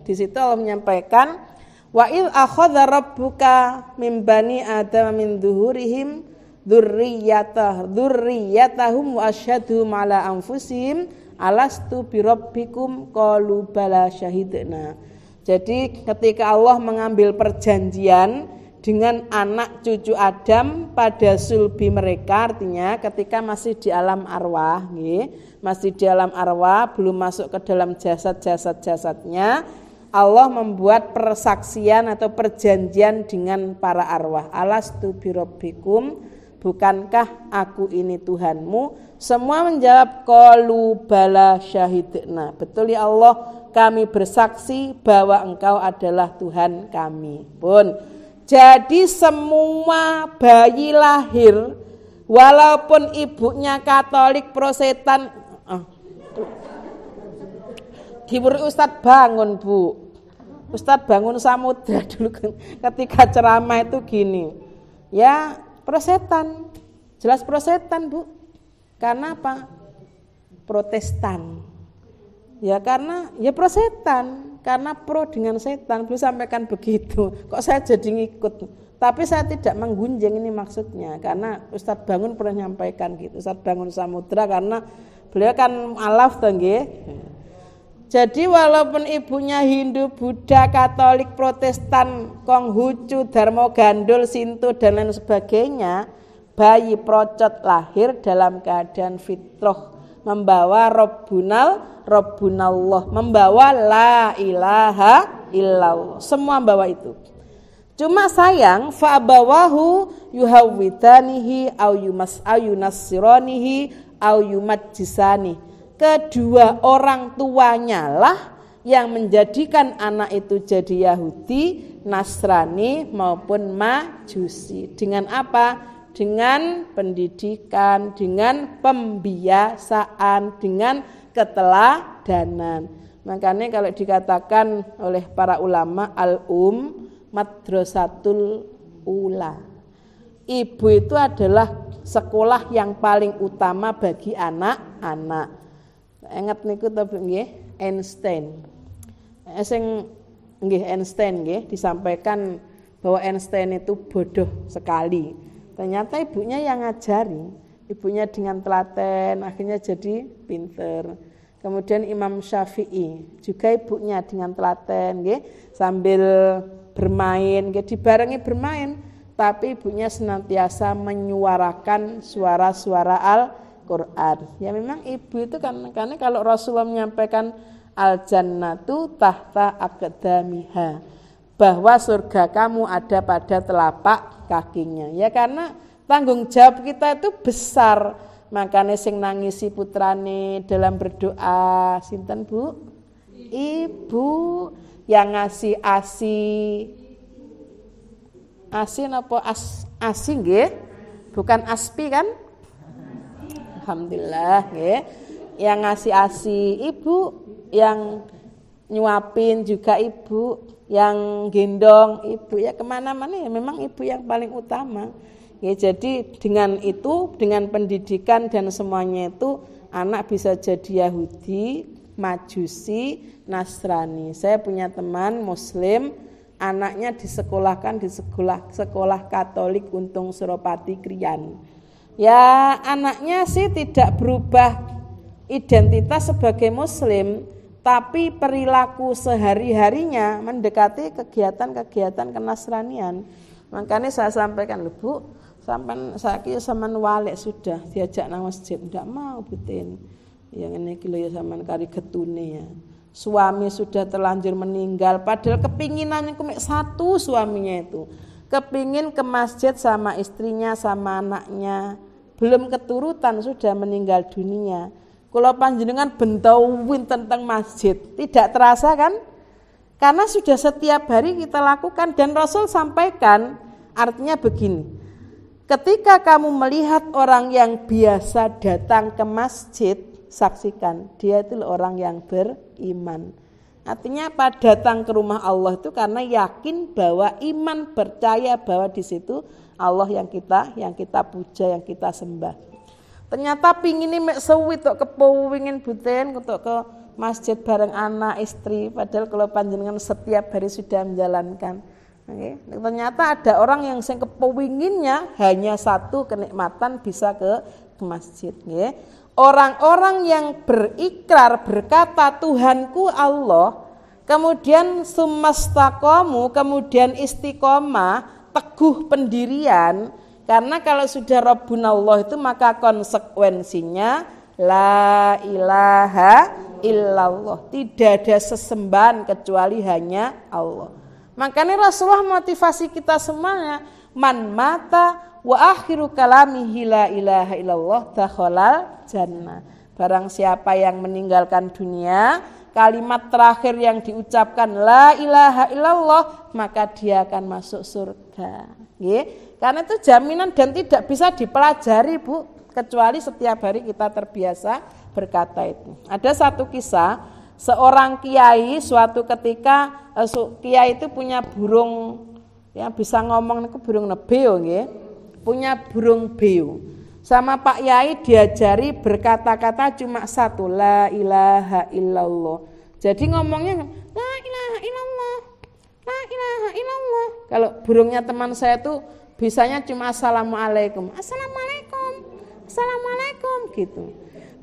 Di situ Allah menyampaikan wa idz akhadha rabbuka min bani adama min dhuhurihim dzurriyyatahum wa asyhadu ala anfusihim alastu birabbikum qalu bala syahidna. Jadi ketika Allah mengambil perjanjian dengan anak cucu Adam pada sulbi mereka, artinya ketika masih di alam arwah, masih di alam arwah, belum masuk ke dalam jasadnya, Allah membuat persaksian atau perjanjian dengan para arwah. Alastu birabbikum, bukankah aku ini Tuhanmu? Semua menjawab qalu bala syahidna. Betul ya Allah, kami bersaksi bahwa Engkau adalah Tuhan kami. Pun jadi semua bayi lahir Walaupun ibunya Katolik Protestan, diberi Ustadz Bangun, Bu. Ustadz Bangun Samudra dulu ketika ceramah itu gini. Ya, Protestan. Jelas Protestan, Bu. Karena apa? Protestan. Ya karena ya Protestan, karena pro dengan setan. Beliau sampaikan begitu. Kok saya jadi ngikut? Tapi saya tidak menggunjing, ini maksudnya. Karena Ustadz Bangun pernah menyampaikan gitu. Ustadz Bangun Samudra, karena beliau kan alaf toh nggih. Jadi walaupun ibunya Hindu, Buddha, Katolik, Protestan, Konghucu, Dharma Gandul, Sinto dan lain sebagainya, bayi procot lahir dalam keadaan fitrah, membawa Rabbunallah, membawa la ilaha illallah. Semua membawa itu. Cuma sayang fa'abawahu yuhawwidanihi au yunassiranihi au yumajjisani. Kedua orang tuanya lah yang menjadikan anak itu jadi Yahudi, Nasrani maupun Majusi. Dengan apa? Dengan pendidikan, dengan pembiasaan, dengan keteladanan. Makanya kalau dikatakan oleh para ulama madrasatul ula. Ibu itu adalah sekolah yang paling utama bagi anak-anak. Ingat niku to nggih, Einstein. Einstein nggih disampaikan bahwa Einstein itu bodoh sekali. Ternyata ibunya yang ngajari, ibunya dengan telaten akhirnya jadi pinter. Kemudian Imam Syafi'i juga ibunya dengan telaten, nggih, sambil bermain, nggih, dibarengi bermain, tapi ibunya senantiasa menyuarakan suara-suara Al-Qur'an. Ya memang ibu itu karena kalau Rasulullah menyampaikan al-jannatu tahta aqdamiha, bahwa surga kamu ada pada telapak kakinya. Ya karena tanggung jawab kita itu besar. Makanya sing nangisi putrane dalam berdoa sinten, Bu? Ibu yang ngasih asi napa asi nggih? Bukan aspi kan? Alhamdulillah nggih. Yang ngasih asi ibu, yang nyuapin juga ibu, yang gendong ibu, ya kemana-mana ya memang ibu yang paling utama. Ya, jadi dengan itu, dengan pendidikan dan semuanya itu, anak bisa jadi Yahudi, Majusi, Nasrani. Saya punya teman Muslim, anaknya disekolahkan di sekolah Katolik Untung Suropati Krian. Ya anaknya sih tidak berubah identitas sebagai Muslim, tapi perilaku sehari-harinya mendekati kegiatan-kegiatan kenasranian. Makanya saya sampaikan, lho Bu, sampean saiki sampean walek sudah diajak nang masjid, ndak mau Butin. Yang ini kilo ya sampean kari getune ya. Suami sudah terlanjur meninggal, padahal kepinginannya cuma satu suaminya itu. Kepingin ke masjid sama istrinya, sama anaknya. Belum keturutan sudah meninggal dunia. Kalau panjenengan bentauin tentang masjid, tidak terasa kan? Karena sudah setiap hari kita lakukan, dan Rasul sampaikan, artinya begini. Ketika kamu melihat orang yang biasa datang ke masjid, saksikan, dia itu orang yang beriman. Artinya apa? Datang ke rumah Allah itu karena yakin bahwa iman, percaya bahwa di situ Allah yang kita puja, yang kita sembah. Ternyata pingin ini mek sewi tok kepengin Butin untuk ke masjid bareng anak istri, padahal kalau panjenengan setiap hari sudah menjalankan. Okay. Ternyata ada orang yang sing kepinginnya hanya satu kenikmatan bisa ke masjid. Okay. Orang-orang yang berikrar berkata Tuhanku Allah, kemudian sumastaqamu, kemudian istiqomah, teguh pendirian. Karena kalau sudah Rabbunallah itu maka konsekuensinya la ilaha illallah. Tidak ada sesembahan kecuali hanya Allah. Makanya Rasulullah motivasi kita semuanya, man mata wa akhiru kalamihi la ilaha illallah dakhalal jannah. Barang siapa yang meninggalkan dunia, kalimat terakhir yang diucapkan la ilaha illallah, maka dia akan masuk surga. Nggih. Karena itu jaminan dan tidak bisa dipelajari, Bu, kecuali setiap hari kita terbiasa berkata itu. Ada satu kisah, seorang kiai suatu ketika kiai itu punya burung yang bisa ngomong, itu burung nebeo nggih. Punya burung beo. Sama Pak Yai diajari berkata-kata cuma satu, la ilaha illallah. Jadi ngomongnya la ilaha illallah, la ilaha illallah. Kalau burungnya teman saya tuh bisanya cuma assalamualaikum, assalamualaikum, assalamualaikum gitu.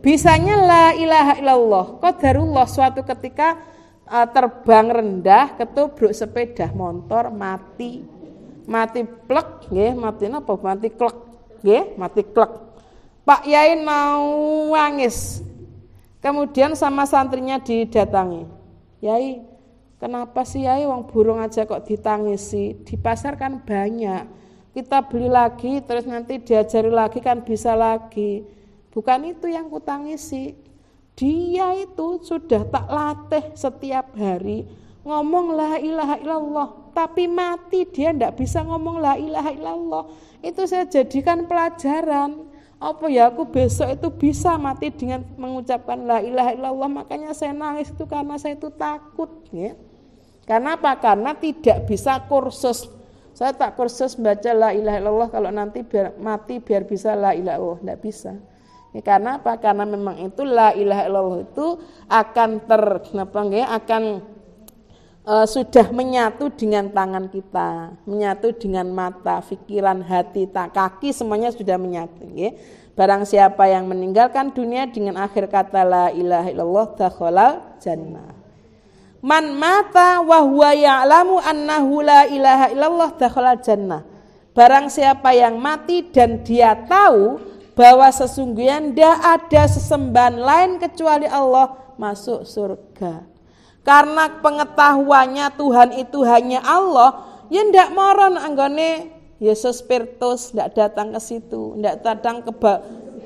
Bisanya la ilaha illallah. Qadarullah suatu ketika terbang rendah, ketubruk sepeda motor, mati plek nggih, mati napa? Mati klek nggih, mati klek. Pak Yai mau nangis. Kemudian sama santrinya didatangi. Yai, kenapa sih Yai wong burung aja kok ditangisi? Di pasar kan banyak. Kita beli lagi terus nanti diajari lagi kan bisa lagi. Bukan itu yang kutangisi. Dia itu sudah tak latih setiap hari ngomong la ilaha illallah, tapi mati dia tidak bisa ngomong la ilaha illallah. Itu saya jadikan pelajaran. Apa ya aku besok itu bisa mati dengan mengucapkan la ilaha illallah. Makanya saya nangis itu karena saya itu takut ya. Karena apa? Karena tidak bisa kursus. Saya tak kursus baca la ilaha illallah kalau nanti biar mati biar bisa la ilaha illallah, tidak bisa. Ya, karena apa? Karena memang itu la ilaha illallah itu akan sudah menyatu dengan tangan kita, menyatu dengan mata, pikiran, hati, kaki, semuanya sudah menyatu. Ya. Barang siapa yang meninggalkan dunia dengan akhir kata la ilaha illallah dakhalal jannah. Man mata wa huwa ya'lamu annahu la ilaha illallah dakhalal jannah. Barang siapa yang mati dan dia tahu bahwa sesungguhnya tidak ada sesembahan lain kecuali Allah, masuk surga. Karena pengetahuannya Tuhan itu hanya Allah, ya ndak moron anggone Yesus Pirtus, ndak datang ke situ, ndak datang ke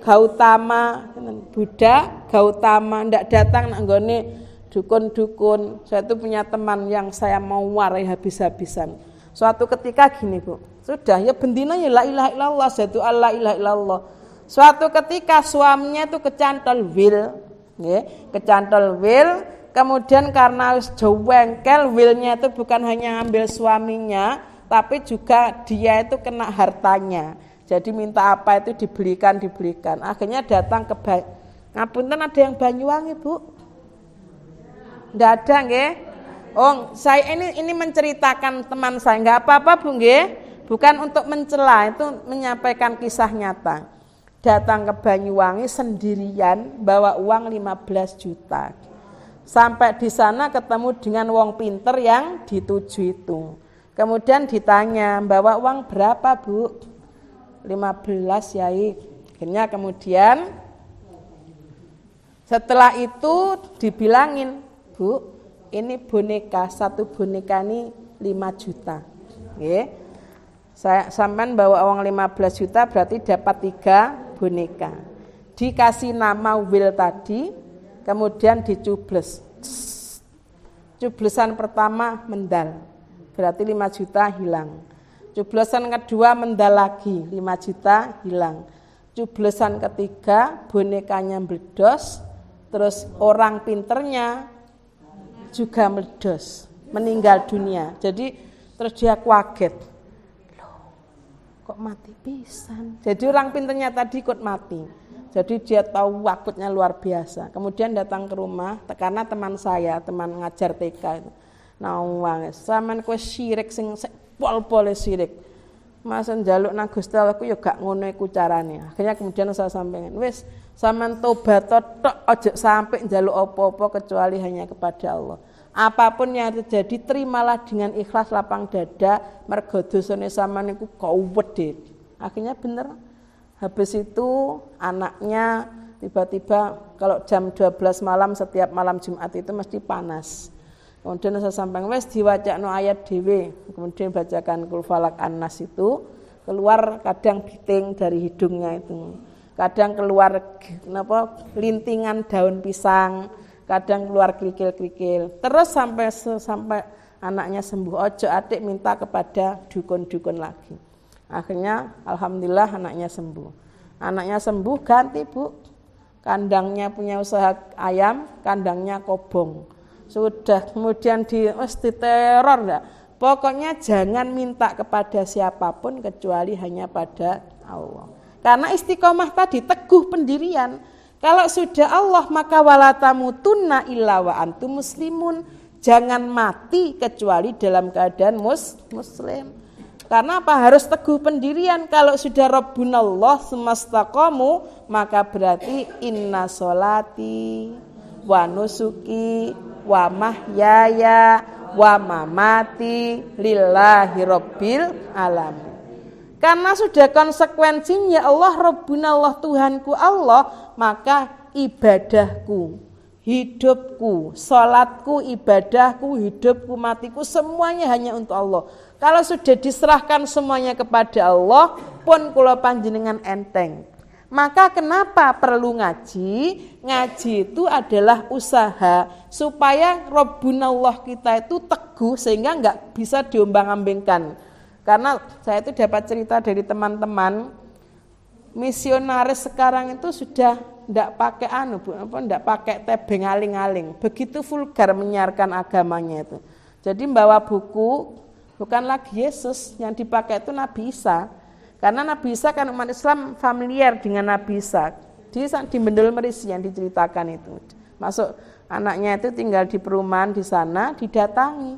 Gautama, Buddha, Gautama, ndak datang anggone dukun-dukun. Saya itu punya teman yang saya mau warai habis-habisan. Suatu ketika gini, Bu. Sudah ya bendina ya la ilaha illallah, satu la ilaha illallah. Suatu ketika suaminya itu kecantol wil, nggih, kecantol wil. Kemudian karena jengkel, willnya itu bukan hanya ambil suaminya, tapi juga dia itu kena hartanya. Jadi minta apa itu dibelikan. Akhirnya datang ke ngapunten ada yang Banyuwangi, Bu? Nggak ada, nggih? Oh, saya ini menceritakan teman saya, nggak apa-apa, Bu, nggih? Bukan untuk mencela, itu menyampaikan kisah nyata. Datang ke Banyuwangi sendirian, bawa uang 15 juta. Sampai di sana ketemu dengan wong pinter yang dituju itu. Kemudian ditanya, bawa uang berapa, Bu? 15, Yai. Akhirnya kemudian setelah itu dibilangin, Bu, ini boneka, satu boneka ini 5 juta. Oke. Saya sampean bawa uang 15 juta berarti dapat 3 boneka. Dikasih nama Will tadi. Kemudian dicubles. Cublesan pertama mendal, berarti 5 juta hilang. Cublesan kedua mendal lagi, 5 juta hilang. Cublesan ketiga bonekanya meledos, terus orang pinternya juga meledos, meninggal dunia. Jadi terus dia kaget. Loh, kok mati pisan? Jadi orang pinternya tadi ikut mati. Jadi dia tahu wakutnya luar biasa. Kemudian datang ke rumah, karena teman saya, teman ngajar TK itu. Nawang, sampean kowe syirik sing pol-pole syirik. Mas njaluk nang Gusti Allah ku ya gak ngono iku carane. Akhirnya kemudian saya sampaikan, wis sampean tobat tok aja sampai njaluk apa-apa kecuali hanya kepada Allah. Apapun yang terjadi terimalah dengan ikhlas lapang dada, mergo dosane sampean iku kuwedhe. Akhirnya bener. Habis itu anaknya tiba-tiba kalau jam 12 malam setiap malam Jumat itu mesti panas. Kemudian saya sampaikan wes diwacakno ayat dhewe, kemudian bacakan Qul Falaq An-Nas itu keluar kadang biting dari hidungnya itu. Kadang keluar lintingan daun pisang, kadang keluar kerikil-kerikil. Terus sampai anaknya sembuh. Ojo adik minta kepada dukun-dukun lagi. Akhirnya alhamdulillah anaknya sembuh. Anaknya sembuh ganti Bu. Kandangnya punya usaha ayam, kandangnya kobong. Sudah kemudian diteror enggak? Pokoknya jangan minta kepada siapapun kecuali hanya pada Allah. Karena istiqomah tadi teguh pendirian. Kalau sudah Allah maka wala tamutunna illa wa antum muslimun. Jangan mati kecuali dalam keadaan muslim. Karena apa? Harus teguh pendirian. Kalau sudah Rabbunallah semastaqamu, maka berarti inna sholati wa nusuki wa mahyaya wa mamati lillahi rabbil alamin. Karena sudah konsekuensinya Allah Rabbunallah Tuhanku Allah, maka ibadahku, hidupku, salatku, ibadahku, hidupku, matiku semuanya hanya untuk Allah. Kalau sudah diserahkan semuanya kepada Allah, pun kula panjenengan enteng. Maka kenapa perlu ngaji? Ngaji itu adalah usaha supaya Rabbunallah kita itu teguh sehingga enggak bisa diombang-ambingkan. Karena saya itu dapat cerita dari teman-teman misionaris sekarang itu sudah enggak pakai enggak pakai tebeng aling-aling. Begitu vulgar menyiarkan agamanya itu. Jadi membawa buku bukan lagi Yesus, yang dipakai itu Nabi Isa. Karena Nabi Isa kan umat Islam familiar dengan Nabi Isa. Di Bendul Merisi yang diceritakan itu. Masuk anaknya itu tinggal di perumahan di sana, didatangi.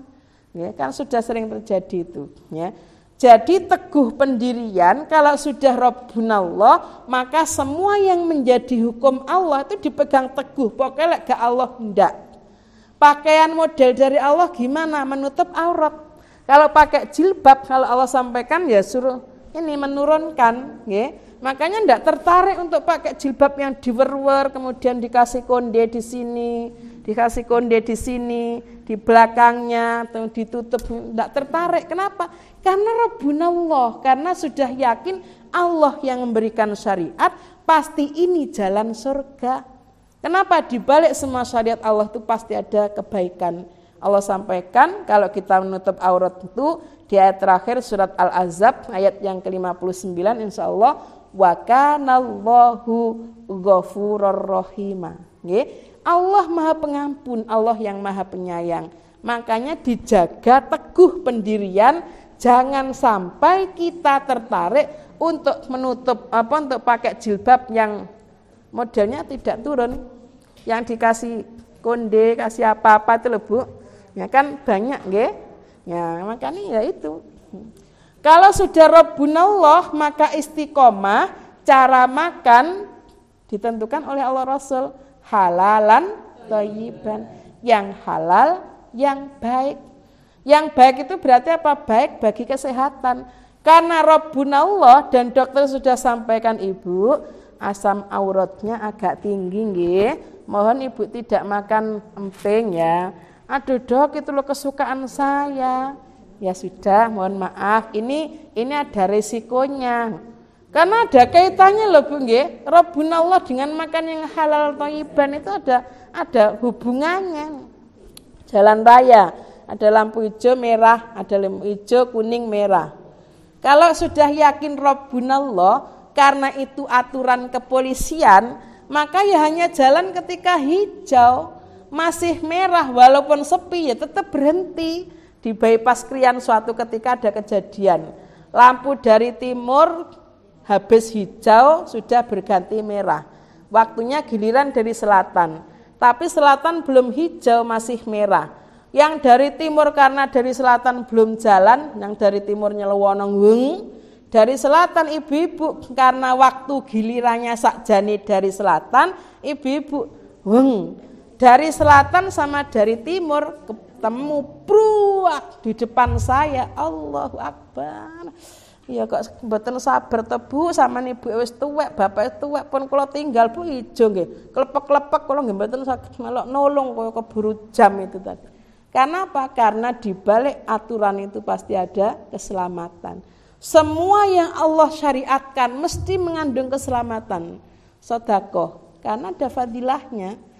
Ya, kan sudah sering terjadi itu, ya. Jadi teguh pendirian, kalau sudah Rabbunallah, maka semua yang menjadi hukum Allah itu dipegang teguh. Pokoknya gak Allah enggak. Pakaian model dari Allah gimana? Menutup aurat. Kalau pakai jilbab, kalau Allah sampaikan ya suruh ini menurunkan, ya. Makanya enggak tertarik untuk pakai jilbab yang diwer-wer, kemudian dikasih konde di sini, dikasih konde di sini, di belakangnya, atau ditutup, enggak tertarik. Kenapa? Karena Rabbunallah, karena sudah yakin Allah yang memberikan syariat, pasti ini jalan surga. Kenapa? Di balik semua syariat Allah itu pasti ada kebaikan. Allah sampaikan kalau kita menutup aurat itu di ayat terakhir surat Al-Ahzab ayat yang ke-59 insyaallah wa kanallahu ghafurur rahima. Allah Maha Pengampun, Allah yang Maha Penyayang. Makanya dijaga teguh pendirian, jangan sampai kita tertarik untuk menutup untuk pakai jilbab yang modelnya tidak turun, yang dikasih konde, kasih apa-apa itu loh Bu. Ya kan banyak nggih. Ya, makanya ya itu. Kalau sudah Rabbunallah maka istiqomah cara makan ditentukan oleh Allah Rasul, halalan thayyiban, yang halal, yang baik. Yang baik itu berarti apa? Baik bagi kesehatan. Karena Rabbunallah dan dokter sudah sampaikan Ibu, asam auratnya agak tinggi nggih. Mohon Ibu tidak makan emping ya. Aduh Dok, itu loh kesukaan saya. Ya sudah, mohon maaf. Ini ada resikonya. Karena ada kaitannya loh Bu nggih. Rabbunallah dengan makan yang halal thayyiban itu ada hubungannya. Jalan raya, ada lampu hijau merah, ada lampu hijau kuning merah. Kalau sudah yakin Rabbunallah, karena itu aturan kepolisian, maka ya hanya jalan ketika hijau. Masih merah walaupun sepi ya tetap berhenti. Di bypass Krian suatu ketika ada kejadian. Lampu dari timur habis hijau sudah berganti merah. Waktunya giliran dari selatan. Tapi selatan belum hijau masih merah. Yang dari timur karena dari selatan belum jalan, yang dari timur nyelewonong dari selatan ibu-ibu karena waktu gilirannya sakjane dari selatan, ibu-ibu dari selatan sama dari timur ketemu pruak di depan saya. Allahu Akbar. Ya kok mboten sabar to Bu, sampean ibu wis tuwek, bapak tuwek pun kula tinggal Bu ijo nggih. Klepek-klepek kula nggih mboten saged melok nolong kaya keburu jam itu tadi. Karena apa? Karena di balik aturan itu pasti ada keselamatan. Semua yang Allah syariatkan mesti mengandung keselamatan. Sedekah karena ada fadilahnya.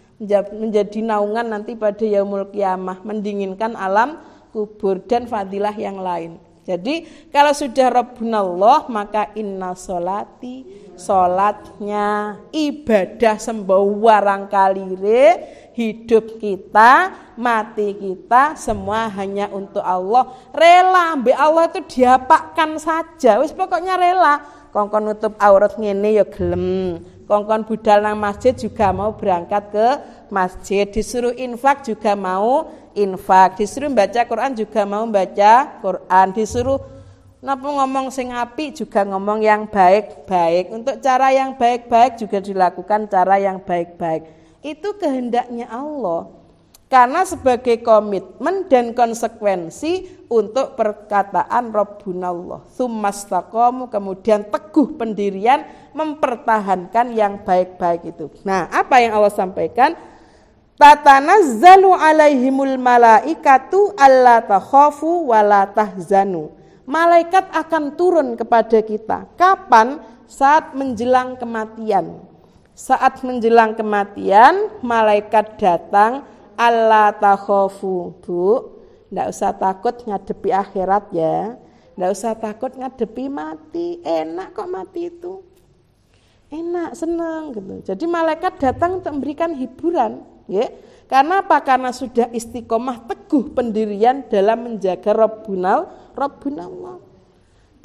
Menjadi naungan nanti pada yaumul kiamah, mendinginkan alam kubur dan fadilah yang lain. Jadi kalau sudah Rabbunallah maka inna sholati, sholatnya, ibadah sembahyang kalire, hidup kita, mati kita semua hanya untuk Allah. Rela mbek Allah itu diapakan saja, wis pokoknya rela. Kongkon nutup aurat ngene ya gelem. Kongkon budal nang masjid juga mau berangkat ke masjid, disuruh infak juga mau infak, disuruh baca Quran juga mau baca Quran, disuruh napa ngomong sing apik juga ngomong yang baik-baik. Untuk cara yang baik-baik juga dilakukan cara yang baik-baik. Itu kehendaknya Allah. Karena sebagai komitmen dan konsekuensi untuk perkataan Rabbunallah. Tsumastaqamu, kemudian teguh pendirian mempertahankan yang baik-baik itu. Nah, apa yang Allah sampaikan? Tatanazzalu alaihimul malaikatu alla takhafu wa la tahzanu. Malaikat akan turun kepada kita. Kapan? Saat menjelang kematian. Saat menjelang kematian, malaikat datang, alla takhafu. Bu, enggak usah takut ngadepi akhirat ya. Enggak usah takut ngadepi mati. Enak kok mati itu. Enak, senang gitu. Jadi malaikat datang untuk memberikan hiburan, ya. Karena apa? Karena sudah istiqomah teguh pendirian dalam menjaga Rabbunallah.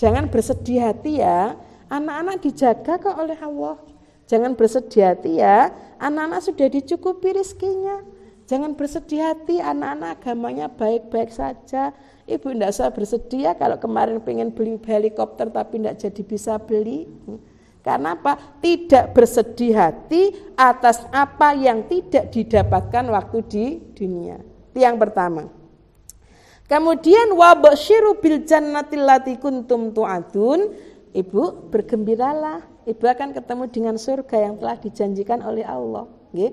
Jangan bersedih hati ya. Anak-anak dijaga kok oleh Allah. Jangan bersedih hati ya. Anak-anak sudah dicukupi rezekinya. Jangan bersedih hati, anak-anak agamanya baik-baik saja. Ibu tidak usah bersedih ya kalau kemarin pengen beli helikopter tapi tidak jadi bisa beli. Karena apa? Tidak bersedih hati atas apa yang tidak didapatkan waktu di dunia. Itu yang pertama. Kemudian wabasyiru bil jannatil lati kuntum tu'adun. Ibu bergembiralah. Ibu akan ketemu dengan surga yang telah dijanjikan oleh Allah. Nggih.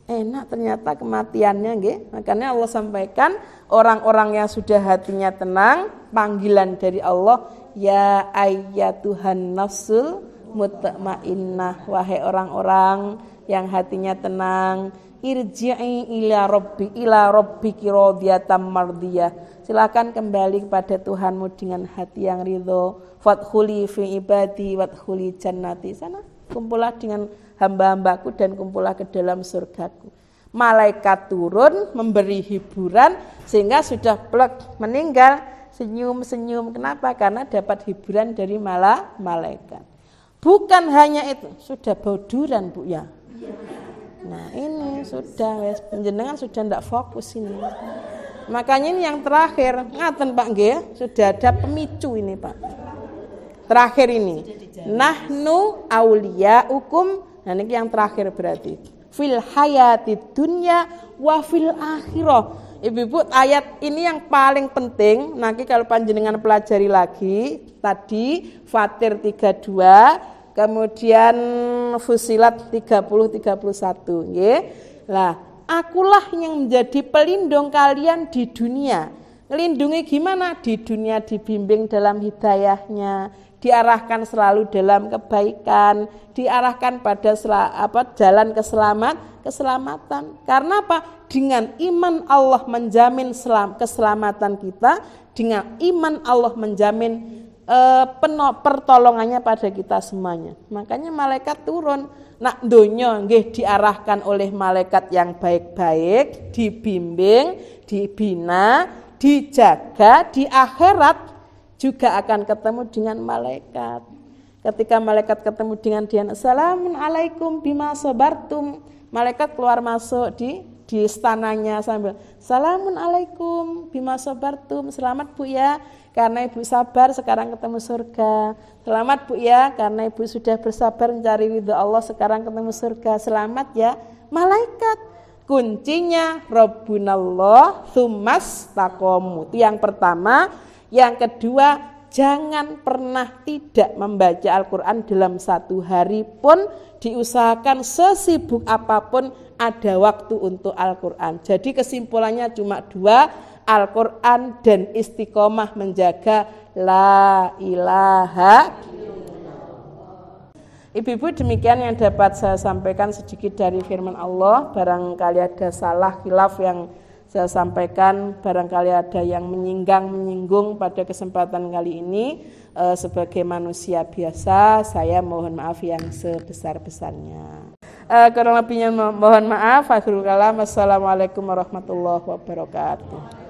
Enak ternyata kematiannya, nggih. Makanya Allah sampaikan orang-orang yang sudah hatinya tenang, panggilan dari Allah, ya ayyatuhan nafsul mutmainnah, wahai orang-orang yang hatinya tenang, irji'i ila rabbiki radiyatan mardiyah. Silakan kembali kepada Tuhanmu dengan hati yang ridho. Fadkhuli fi ibadi wadkhuli jannati. Sana kumpullah dengan hamba-hambaku dan kumpullah ke dalam surgaku. Malaikat turun memberi hiburan sehingga sudah plek meninggal senyum-senyum. Kenapa? Karena dapat hiburan dari malaikat. Bukan hanya itu, sudah bauduran Bu ya. Nah ini sudah, penjenengan sudah tidak fokus ini. Makanya ini yang terakhir, ngaten Pak nggih, sudah ada pemicu ini Pak. Terakhir ini, nahnu auliyaukum. Nah ini yang terakhir berarti. Fil hayati dunya wa fil akhirah. Ibu-ibu, ayat ini yang paling penting. Nanti kalau panjenengan pelajari lagi, tadi Fatir 32, kemudian Fusilat 30-31, nggih. Lah, akulah yang menjadi pelindung kalian di dunia. Ngelindungi gimana? Di dunia dibimbing dalam hidayahnya, diarahkan selalu dalam kebaikan, diarahkan pada jalan keselamatan. Karena apa? Dengan iman Allah menjamin keselamatan kita, dengan iman Allah menjamin pertolongannya pada kita semuanya. Makanya malaikat turun. Nak donya nggih diarahkan oleh malaikat yang baik-baik, dibimbing, dibina, dijaga. Di akhirat juga akan ketemu dengan malaikat. Ketika malaikat ketemu dengan dia, assalamualaikum bima sabartum. Malaikat keluar masuk di istananya sambil assalamualaikum bima sabartum. Selamat Bu ya, karena Ibu sabar sekarang ketemu surga. Selamat Bu ya, karena Ibu sudah bersabar mencari ridha Allah sekarang ketemu surga. Selamat ya. Malaikat kuncinya Rabbunallah tsumastaqamu. Itu yang pertama. Yang kedua, jangan pernah tidak membaca Al-Quran dalam satu hari pun. Diusahakan sesibuk apapun ada waktu untuk Al-Quran. Jadi kesimpulannya cuma dua, Al-Quran dan istiqomah menjaga la ilaha. Ibu-ibu, demikian yang dapat saya sampaikan sedikit dari firman Allah. Barangkali ada salah khilaf yang saya sampaikan. Barangkali ada yang menyinggung pada kesempatan kali ini. Sebagai manusia biasa, saya mohon maaf yang sebesar-besarnya. Kurang lebihnya mohon maaf. Akhirul kalam. Assalamualaikum warahmatullahi wabarakatuh.